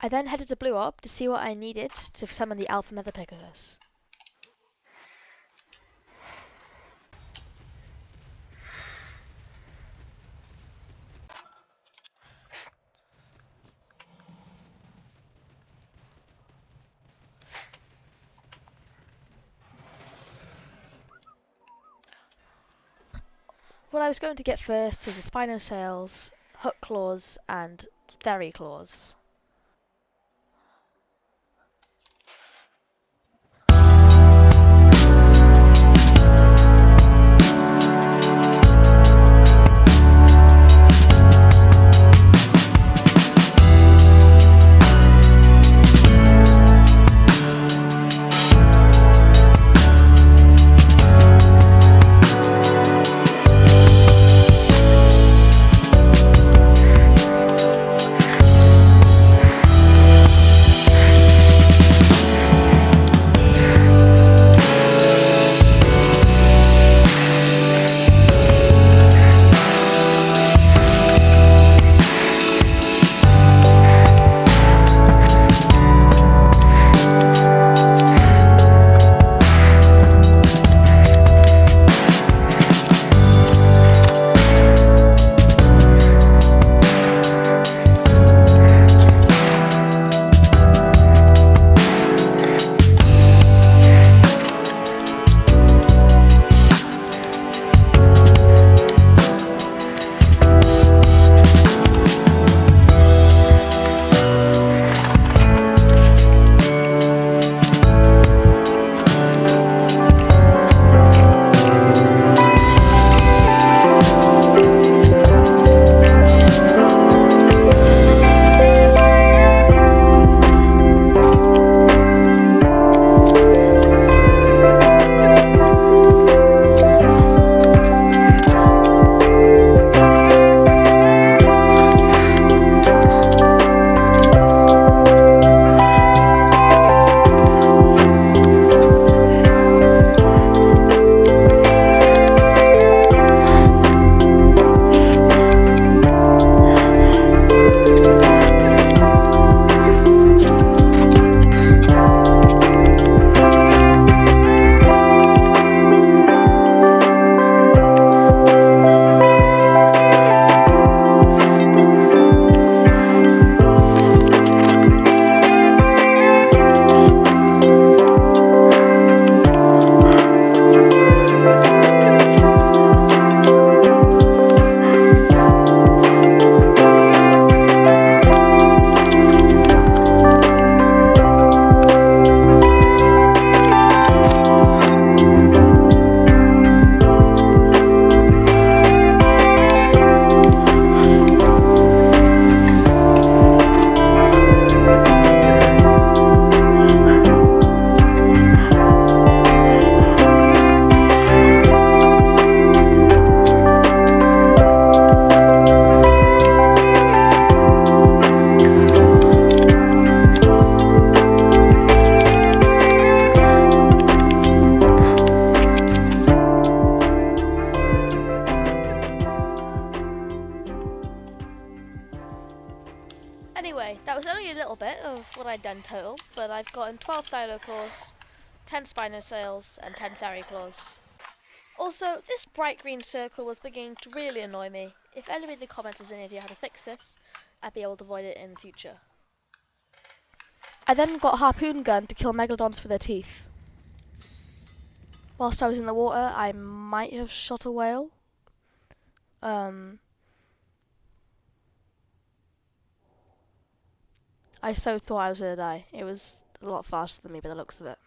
I then headed to Blue Orb to see what I needed to summon the Alpha Methapicus. What I was going to get first was the Spinosaurs, Hook Claws, and Theory Claws. That was only a little bit of what I'd done total, but I've gotten 12 Thylacores, 10 Spinosaurs, and 10 Thericlaws. Also, this bright green circle was beginning to really annoy me. If anybody in the comments has any idea how to fix this, I'd be able to avoid it in the future. I then got a harpoon gun to kill megalodons for their teeth. Whilst I was in the water, I might have shot a whale. I so thought I was going to die. It was a lot faster than me by the looks of it.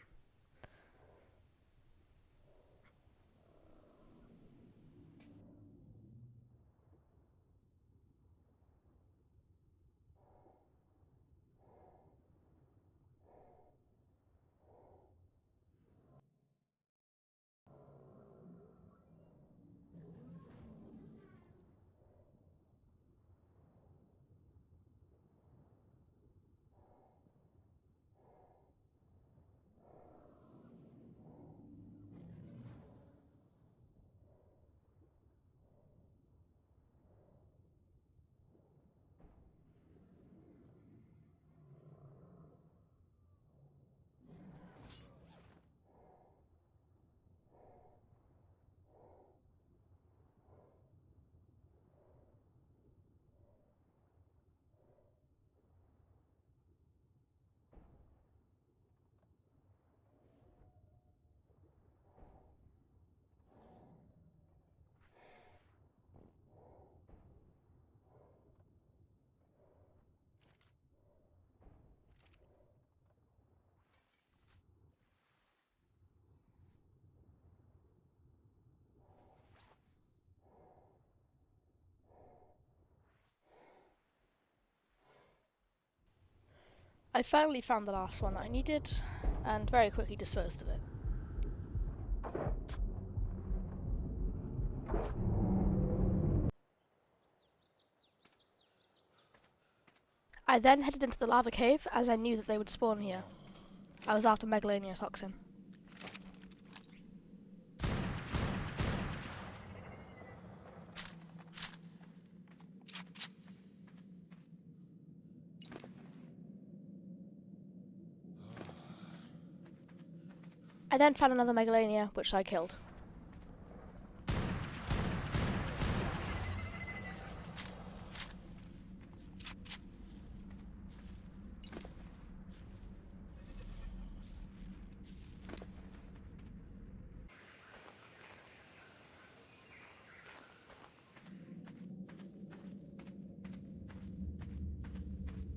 I finally found the last one that I needed, and very quickly disposed of it. I then headed into the lava cave, as I knew that they would spawn here. I was after Megalania toxin. I then found another Megalania, which I killed.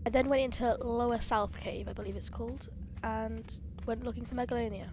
I then went into Lower South Cave, I believe it's called, and went looking for Megalania.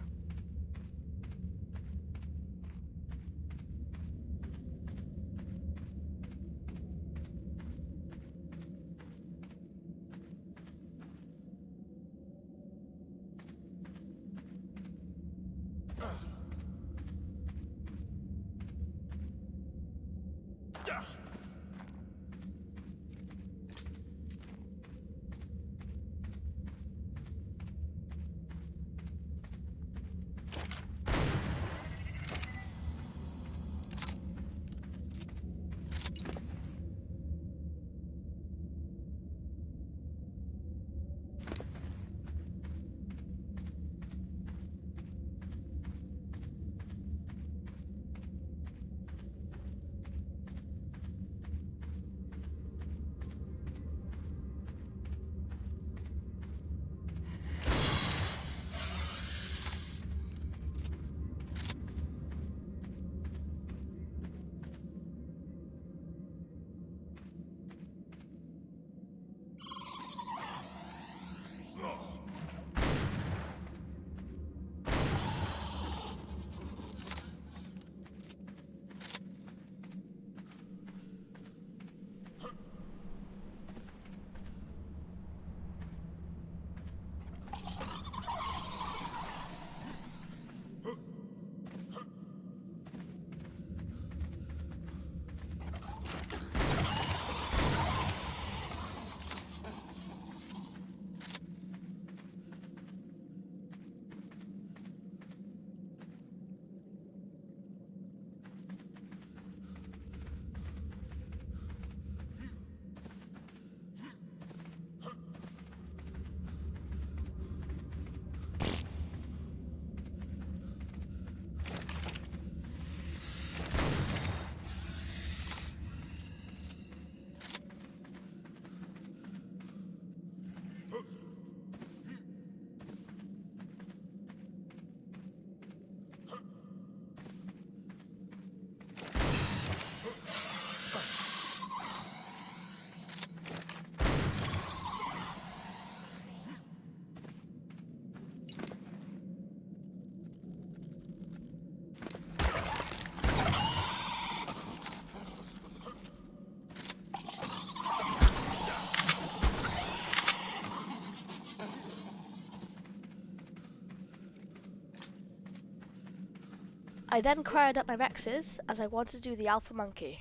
I then cryoed up my Rexes as I wanted to do the Alpha Monkey.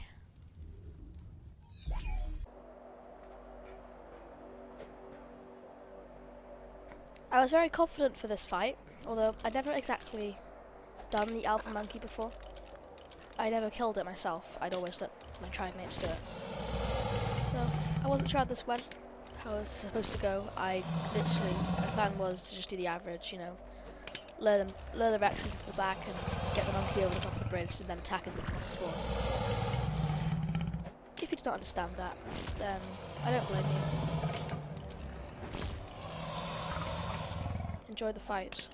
I was very confident for this fight, although I'd never exactly done the Alpha Monkey before. I never killed it myself, I'd always let my trimates do it. So, I wasn't sure how this went, how it was supposed to go. My plan was to just do the average, you know, lure the Rexes into the back and get the monkey over the top of the bridge and then attack them on the spawn. If you did not understand that, then I don't blame you. Enjoy the fight.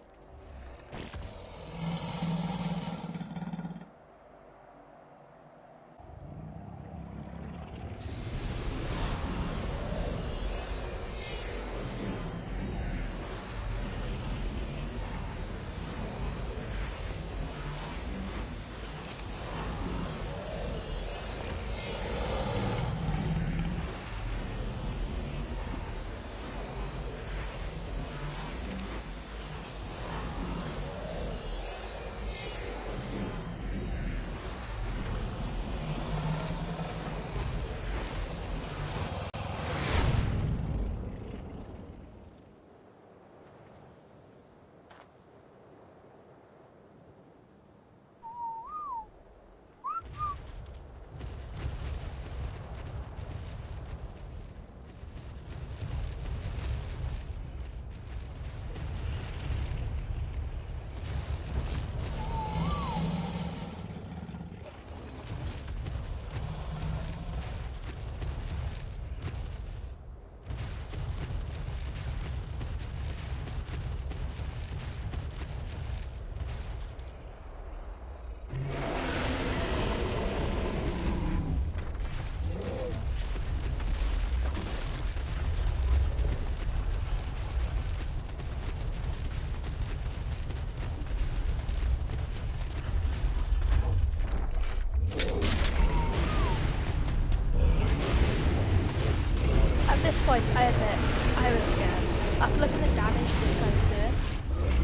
At this point, I admit, I was scared. After looking at the damage this guy's doing,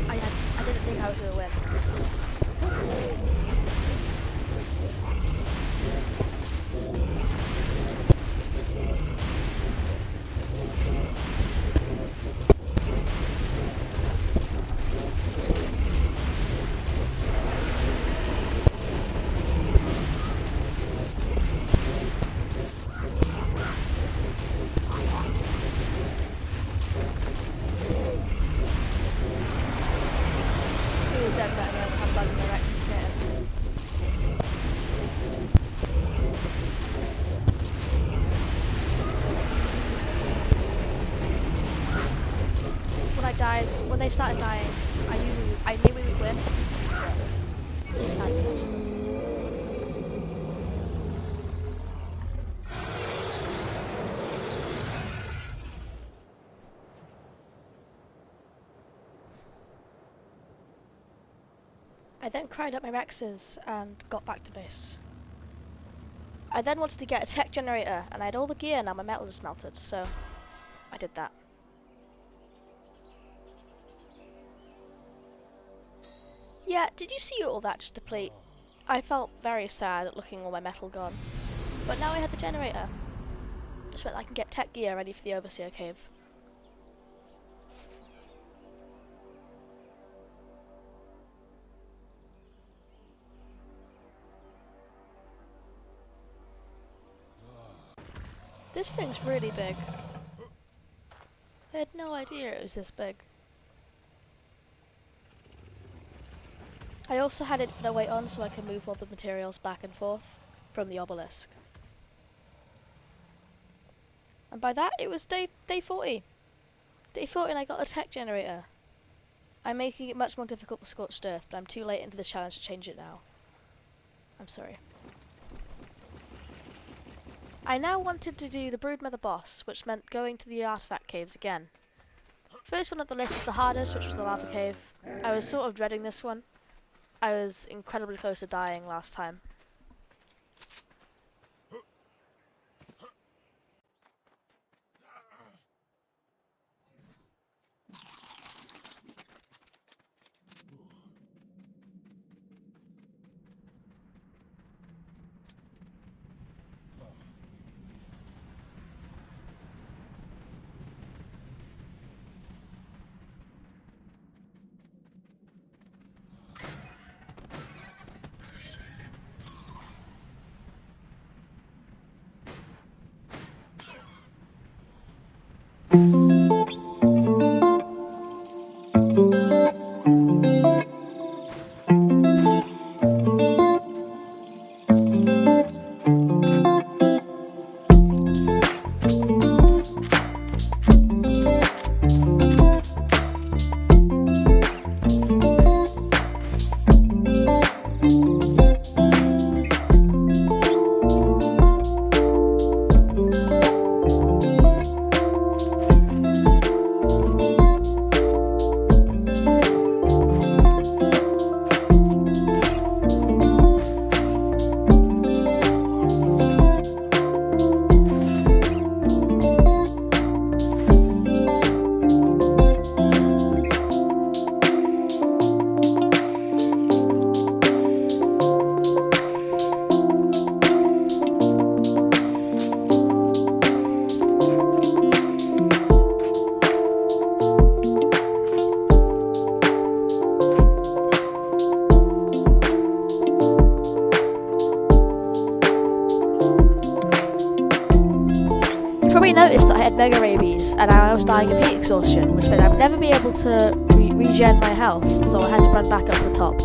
I didn't think I was going to win. Who said that I was have bugging the Rex's kit? When they started dying, I knew we would win. But it's sad to watch them. I then cried up my Rexes and got back to base. I then wanted to get a tech generator, and I had all the gear, now my metal is melted, so I did that. Yeah, did you see all that just deplete? I felt very sad at looking all my metal gone. But now I had the generator. Just meant I can get tech gear ready for the Overseer Cave. This thing's really big. I had no idea it was this big. I also had infinite weight on so I can move all the materials back and forth from the obelisk. And by that it was day 40. Day 40 and I got a tech generator. I'm making it much more difficult for Scorched Earth, but I'm too late into this challenge to change it now. I'm sorry. I now wanted to do the Broodmother boss, which meant going to the artifact caves again. First one up the list was the hardest, which was the lava cave. I was sort of dreading this one. I was incredibly close to dying last time. I was dying of heat exhaustion, which meant I would never be able to regen my health, so I had to run back up the top.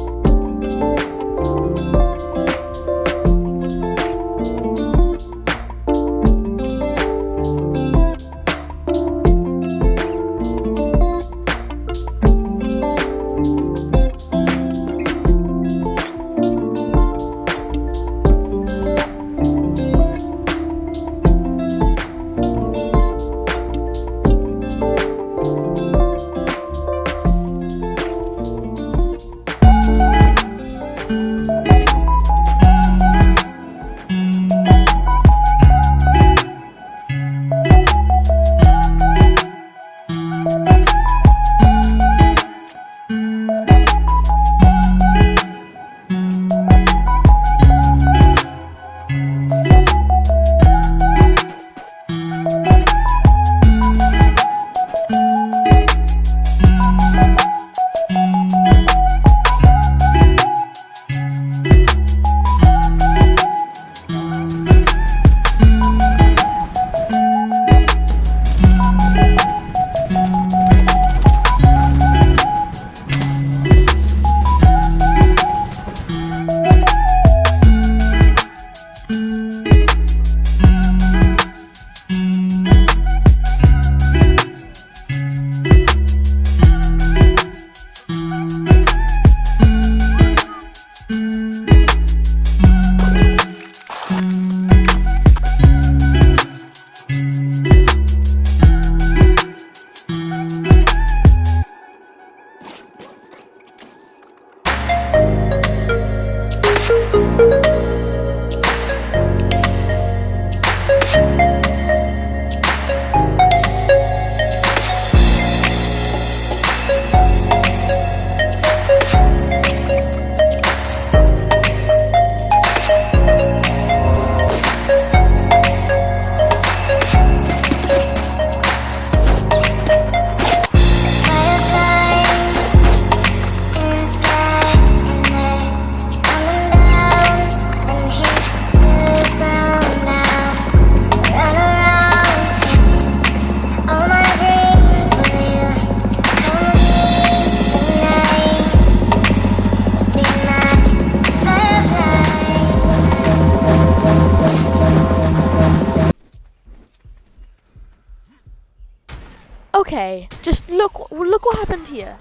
Okay, just look what happened here.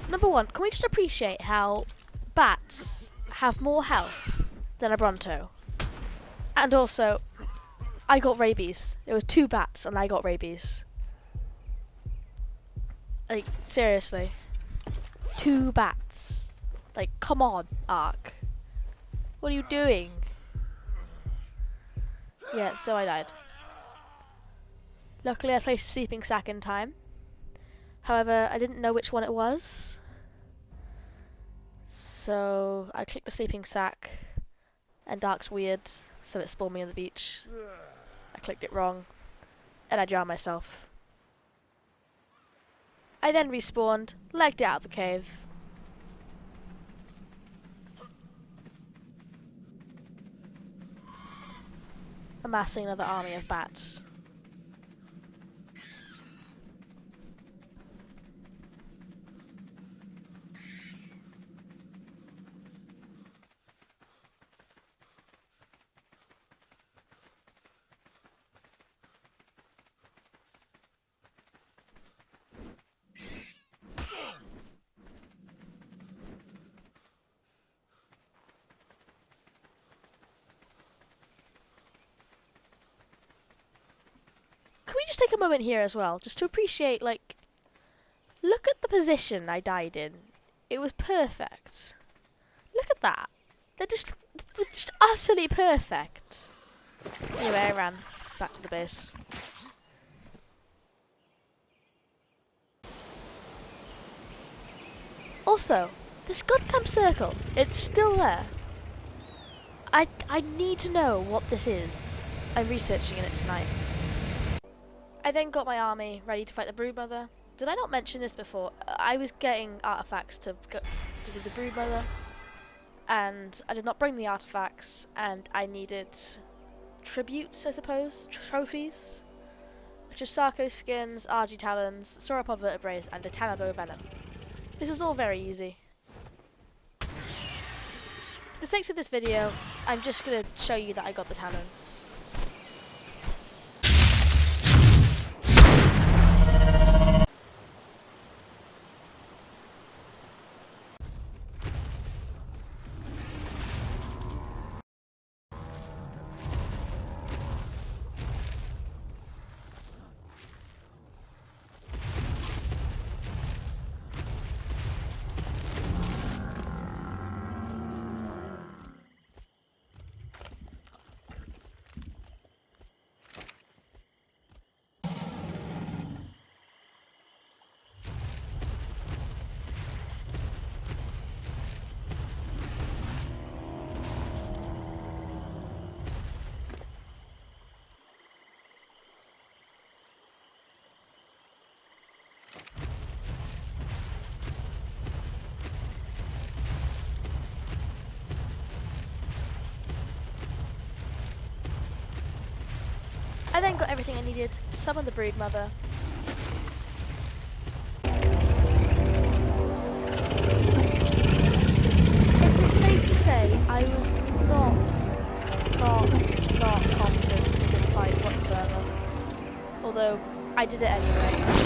Number one, can we just appreciate how bats have more health than a Bronto? And also, I got rabies. There were 2 bats and I got rabies. Like, seriously. 2 bats. Like, come on, Ark. What are you doing? Yeah, so I died. Luckily I placed a sleeping sack in time. However, I didn't know which one it was. So I clicked the sleeping sack and Dark's weird, so it spawned me on the beach. I clicked it wrong and I drowned myself. I then respawned, legged it out of the cave. Amassing another army of bats. Can we just take a moment here as well, just to appreciate, like, look at the position I died in. It was perfect. Look at that. They're just utterly perfect. Anyway, I ran back to the base. Also, this goddamn circle, it's still there. I need to know what this is. I'm researching it tonight. I then got my army ready to fight the Broodmother. Did I not mention this before? I was getting artifacts to do the Broodmother, and I did not bring the artifacts, and I needed tributes, I suppose, trophies, just Sarco skins, Argy talons, Sauropod vertebrae, and a Tanabo venom. This was all very easy. For the sake of this video, I'm just going to show you that I got the talons. I then got everything I needed to summon the brood mother. It is safe to say I was not confident in this fight whatsoever. Although I did it anyway.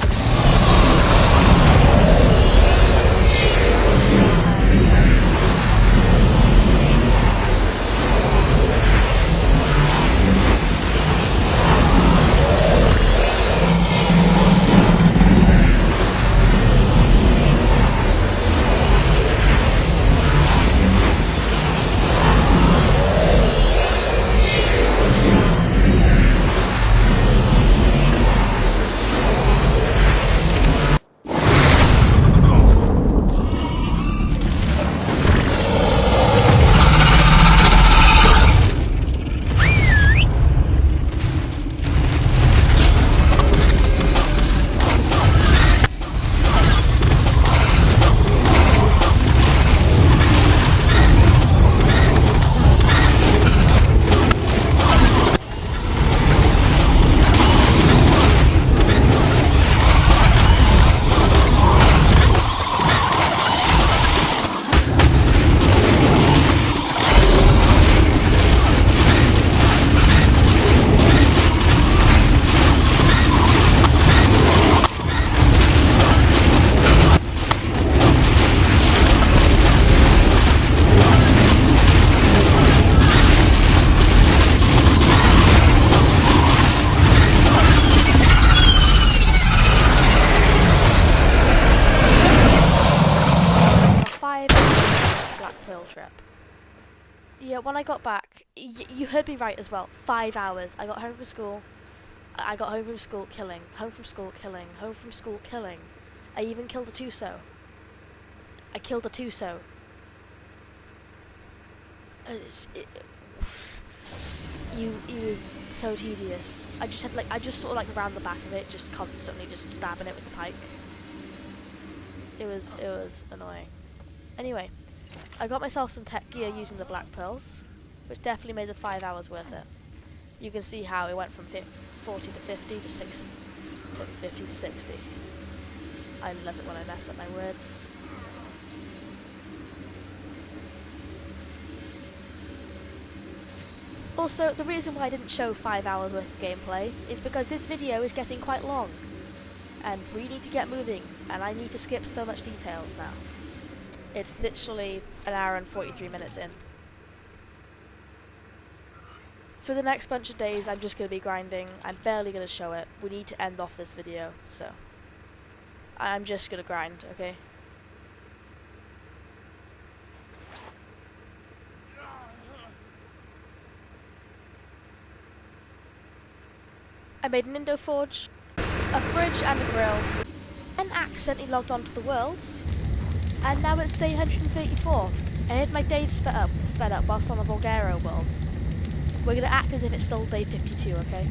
Trip. Yeah, when I got back, you heard me right as well. 5 hours. I got home from school. I got home from school killing. Home from school killing. Home from school killing. I even killed a Tuso. I killed a Tuso. It was so tedious. I just sort of like round the back of it, just constantly just stabbing it with the pike. It was annoying. Anyway. I got myself some tech gear using the black pearls, which definitely made the 5 hours worth it. You can see how it went from 40 to 50 to 60 to 50 to 60. I love it when I mess up my words. Also, the reason why I didn't show 5 hours worth of gameplay is because this video is getting quite long, and we need to get moving, and I need to skip so much details now. It's literally an hour and 43 minutes in. For the next bunch of days, I'm just going to be grinding. I'm barely going to show it. We need to end off this video, so I'm just going to grind, okay? I made an Indo Forge, a fridge and a grill, and accidentally logged onto the world. And now it's day 134. I had my day sped up whilst on the Volgaro world. We're going to act as if it's still day 52, okay?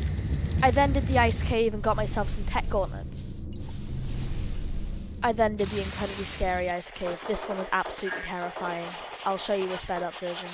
I then did the ice cave and got myself some tech gauntlets. I then did the incredibly scary ice cave. This one was absolutely terrifying. I'll show you a sped up version.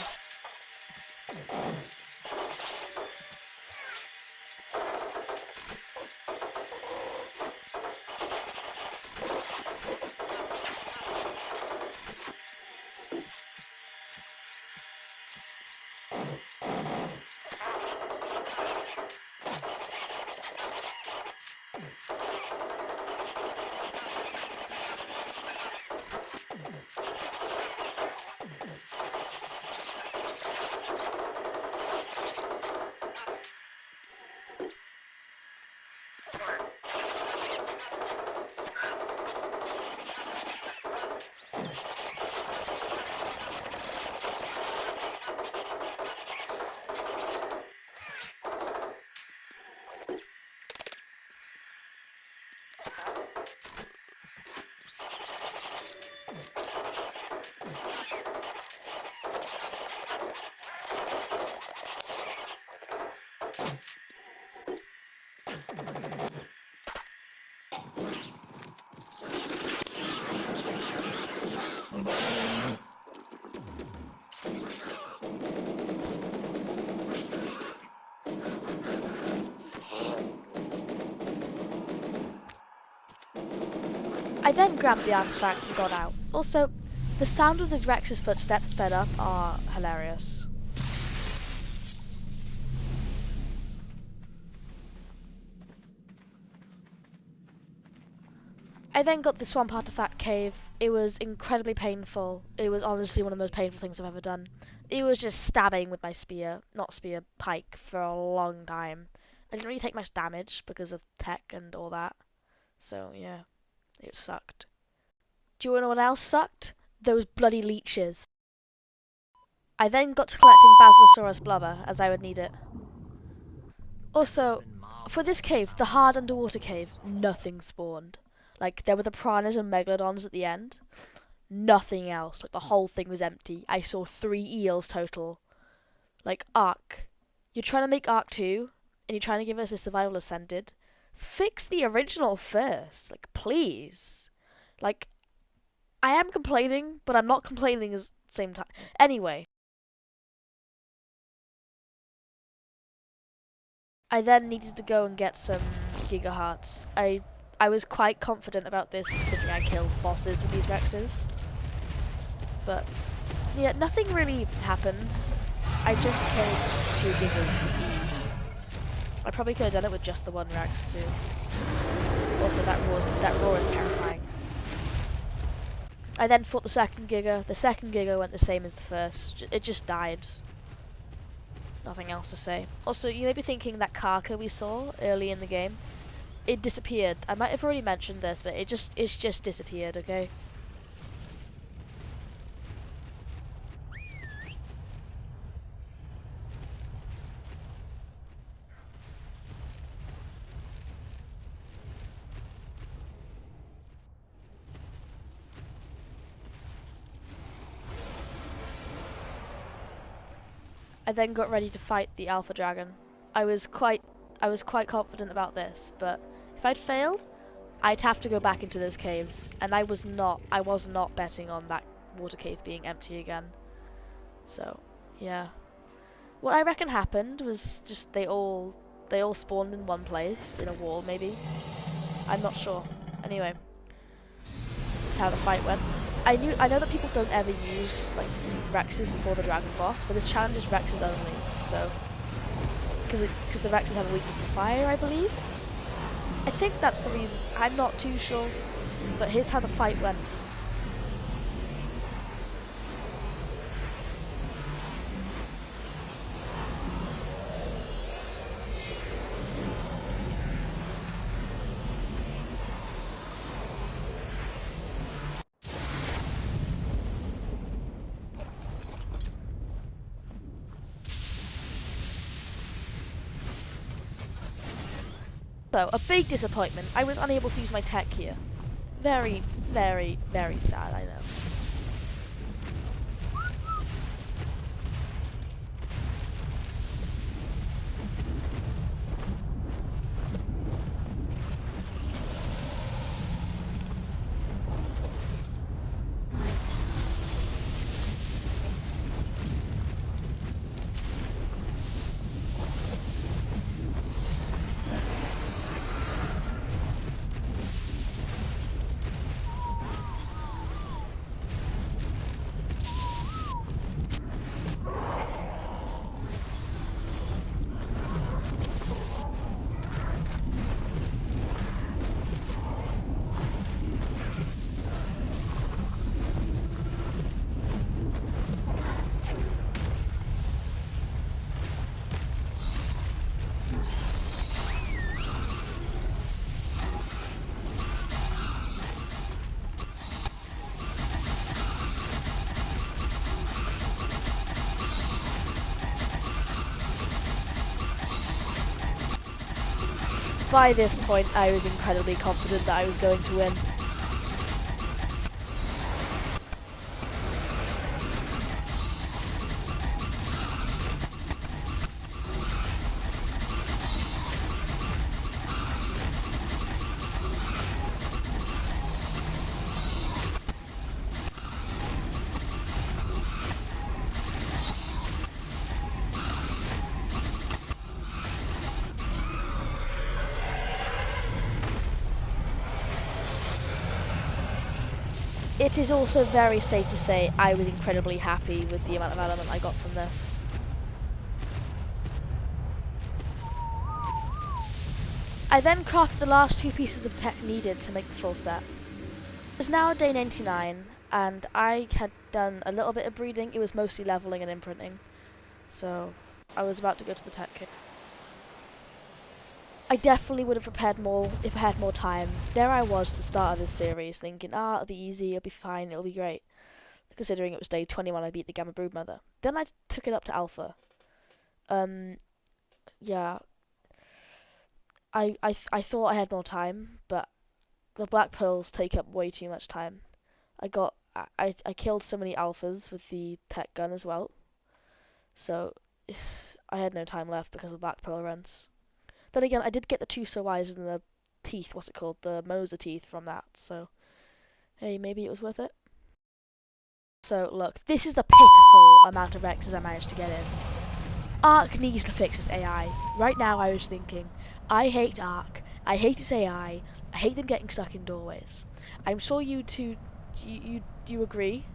I then grabbed the artifact and got out. Also, the sound of the Rex's footsteps sped up are hilarious. I then got the Swamp Artifact Cave. It was incredibly painful. It was honestly one of the most painful things I've ever done. It was just stabbing with my spear, not spear, pike, for a long time. I didn't really take much damage because of tech and all that. So, yeah, it sucked. Do you want to know what else sucked? Those bloody leeches. I then got to collecting Basilosaurus blubber, as I would need it. Also, for this cave, the hard underwater cave, nothing spawned. Like, there were the piranhas and megalodons at the end. Nothing else. Like, the whole thing was empty. I saw 3 eels total. Like, Ark. You're trying to make Ark 2, and you're trying to give us a Survival Ascended. Fix the original first. Like, please. Like, I am complaining, but I'm not complaining at the same time. Anyway. I then needed to go and get some Giga Hearts. I was quite confident about this, considering I killed bosses with these Rexes. But, yeah, nothing really happened. I just killed 2 Gigas with ease. I probably could have done it with just the 1 Rex, too. Also, that roar is terrifying. I then fought the second Giga. The second Giga went the same as the first. It just died. Nothing else to say. Also, you may be thinking that Karka we saw early in the game, it disappeared. I might have already mentioned this, but it's just disappeared, okay? I then got ready to fight the Alpha Dragon. I was quite confident about this, but if I'd failed, I'd have to go back into those caves, and I was not betting on that water cave being empty again. So, yeah. What I reckon happened was just they all spawned in one place, in a wall maybe. I'm not sure. Anyway, that's how the fight went. I know that people don't ever use like Rexes before the Dragon Boss, but this challenge is Rexes only, so because the Rexes have a weakness to fire, I believe. I think that's the reason. I'm not too sure, but here's how the fight went. So, a big disappointment. I was unable to use my tech here. Very, very, very sad, I know. By this point, I was incredibly confident that I was going to win. it is also very safe to say I was incredibly happy with the amount of element I got from this. I then crafted the last 2 pieces of tech needed to make the full set. It's now day 99, and I had done a little bit of breeding. It was mostly leveling and imprinting, so I was about to go to the tech kit. I definitely would have prepared more if I had more time. There I was at the start of this series thinking, it'll be easy, it'll be fine, it'll be great. Considering it was day 21 I beat the Gamma Broodmother. Then I took it up to Alpha. Yeah. I thought I had more time, but the Black Pearls take up way too much time. I killed so many Alphas with the tech gun as well. So, I had no time left because of Black Pearl runs. Then again, I did get the 2 Sawais and the teeth, what's it called, the Moser teeth from that, so hey, maybe it was worth it. So look, this is the pitiful amount of Rexes I managed to get in. Ark needs to fix its AI. Right now I was thinking, I hate Ark, I hate its AI, I hate them getting stuck in doorways. I'm sure you two, you agree?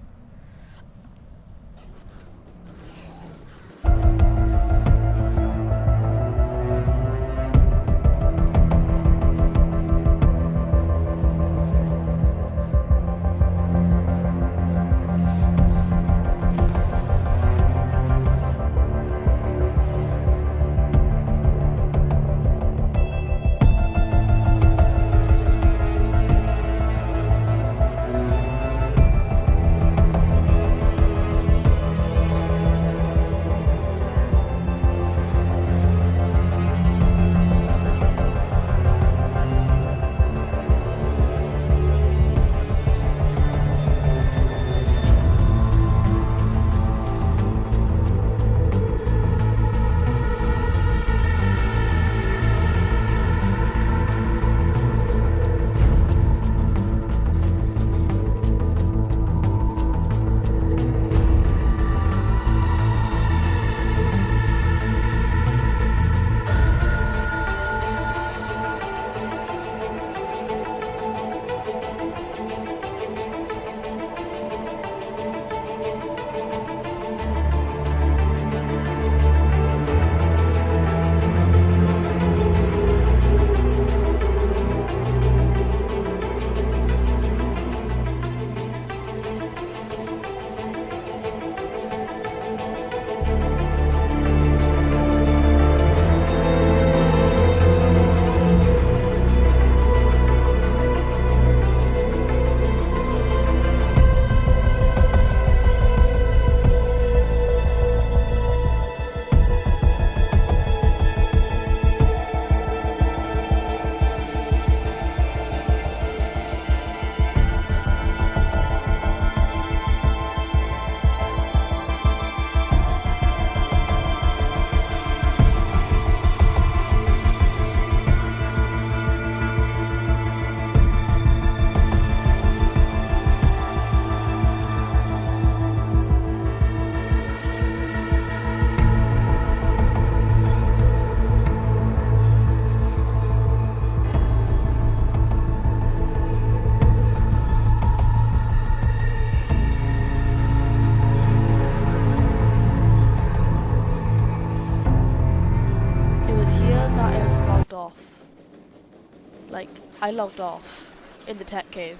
I logged off in the tech cave.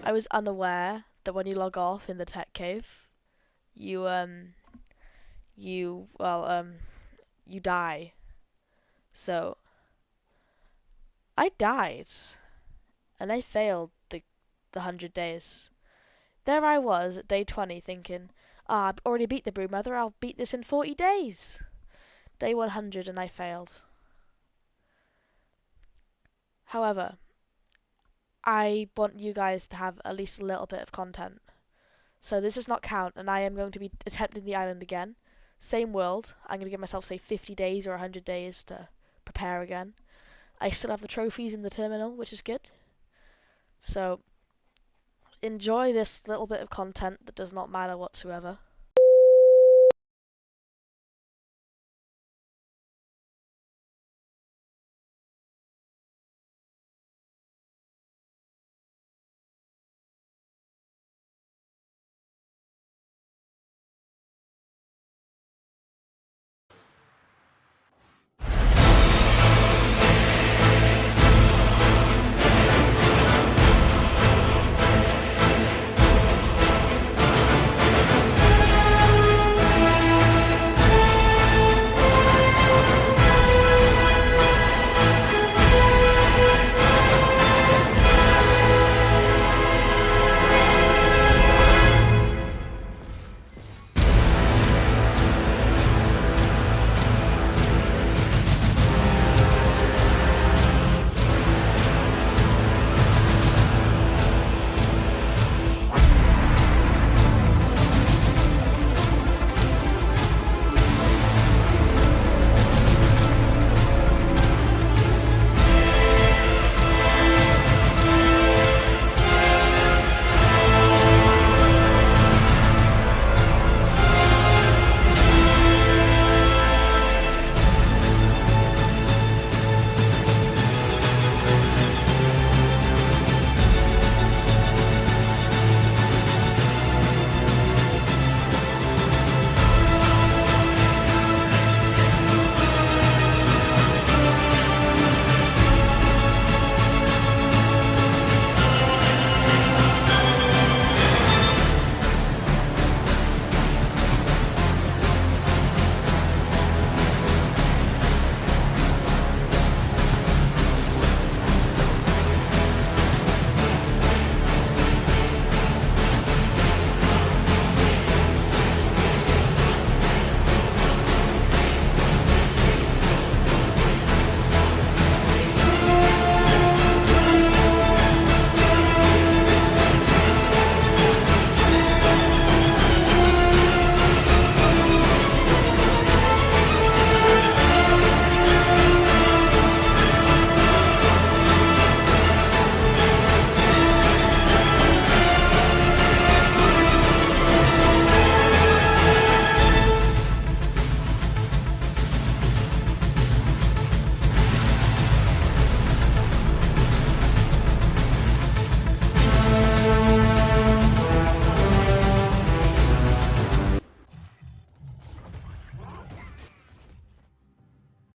I was unaware that when you log off in the tech cave, you die. So I died, and I failed the 100 days. There I was at day 20 thinking, I've already beat the Broodmother, I'll beat this in 40 days. Day 100 and I failed. However, I want you guys to have at least a little bit of content. So this does not count, and I am going to be attempting the island again. Same world. I'm going to give myself, say, 50 days or 100 days to prepare again. I still have the trophies in the terminal, which is good. So, enjoy this little bit of content that does not matter whatsoever.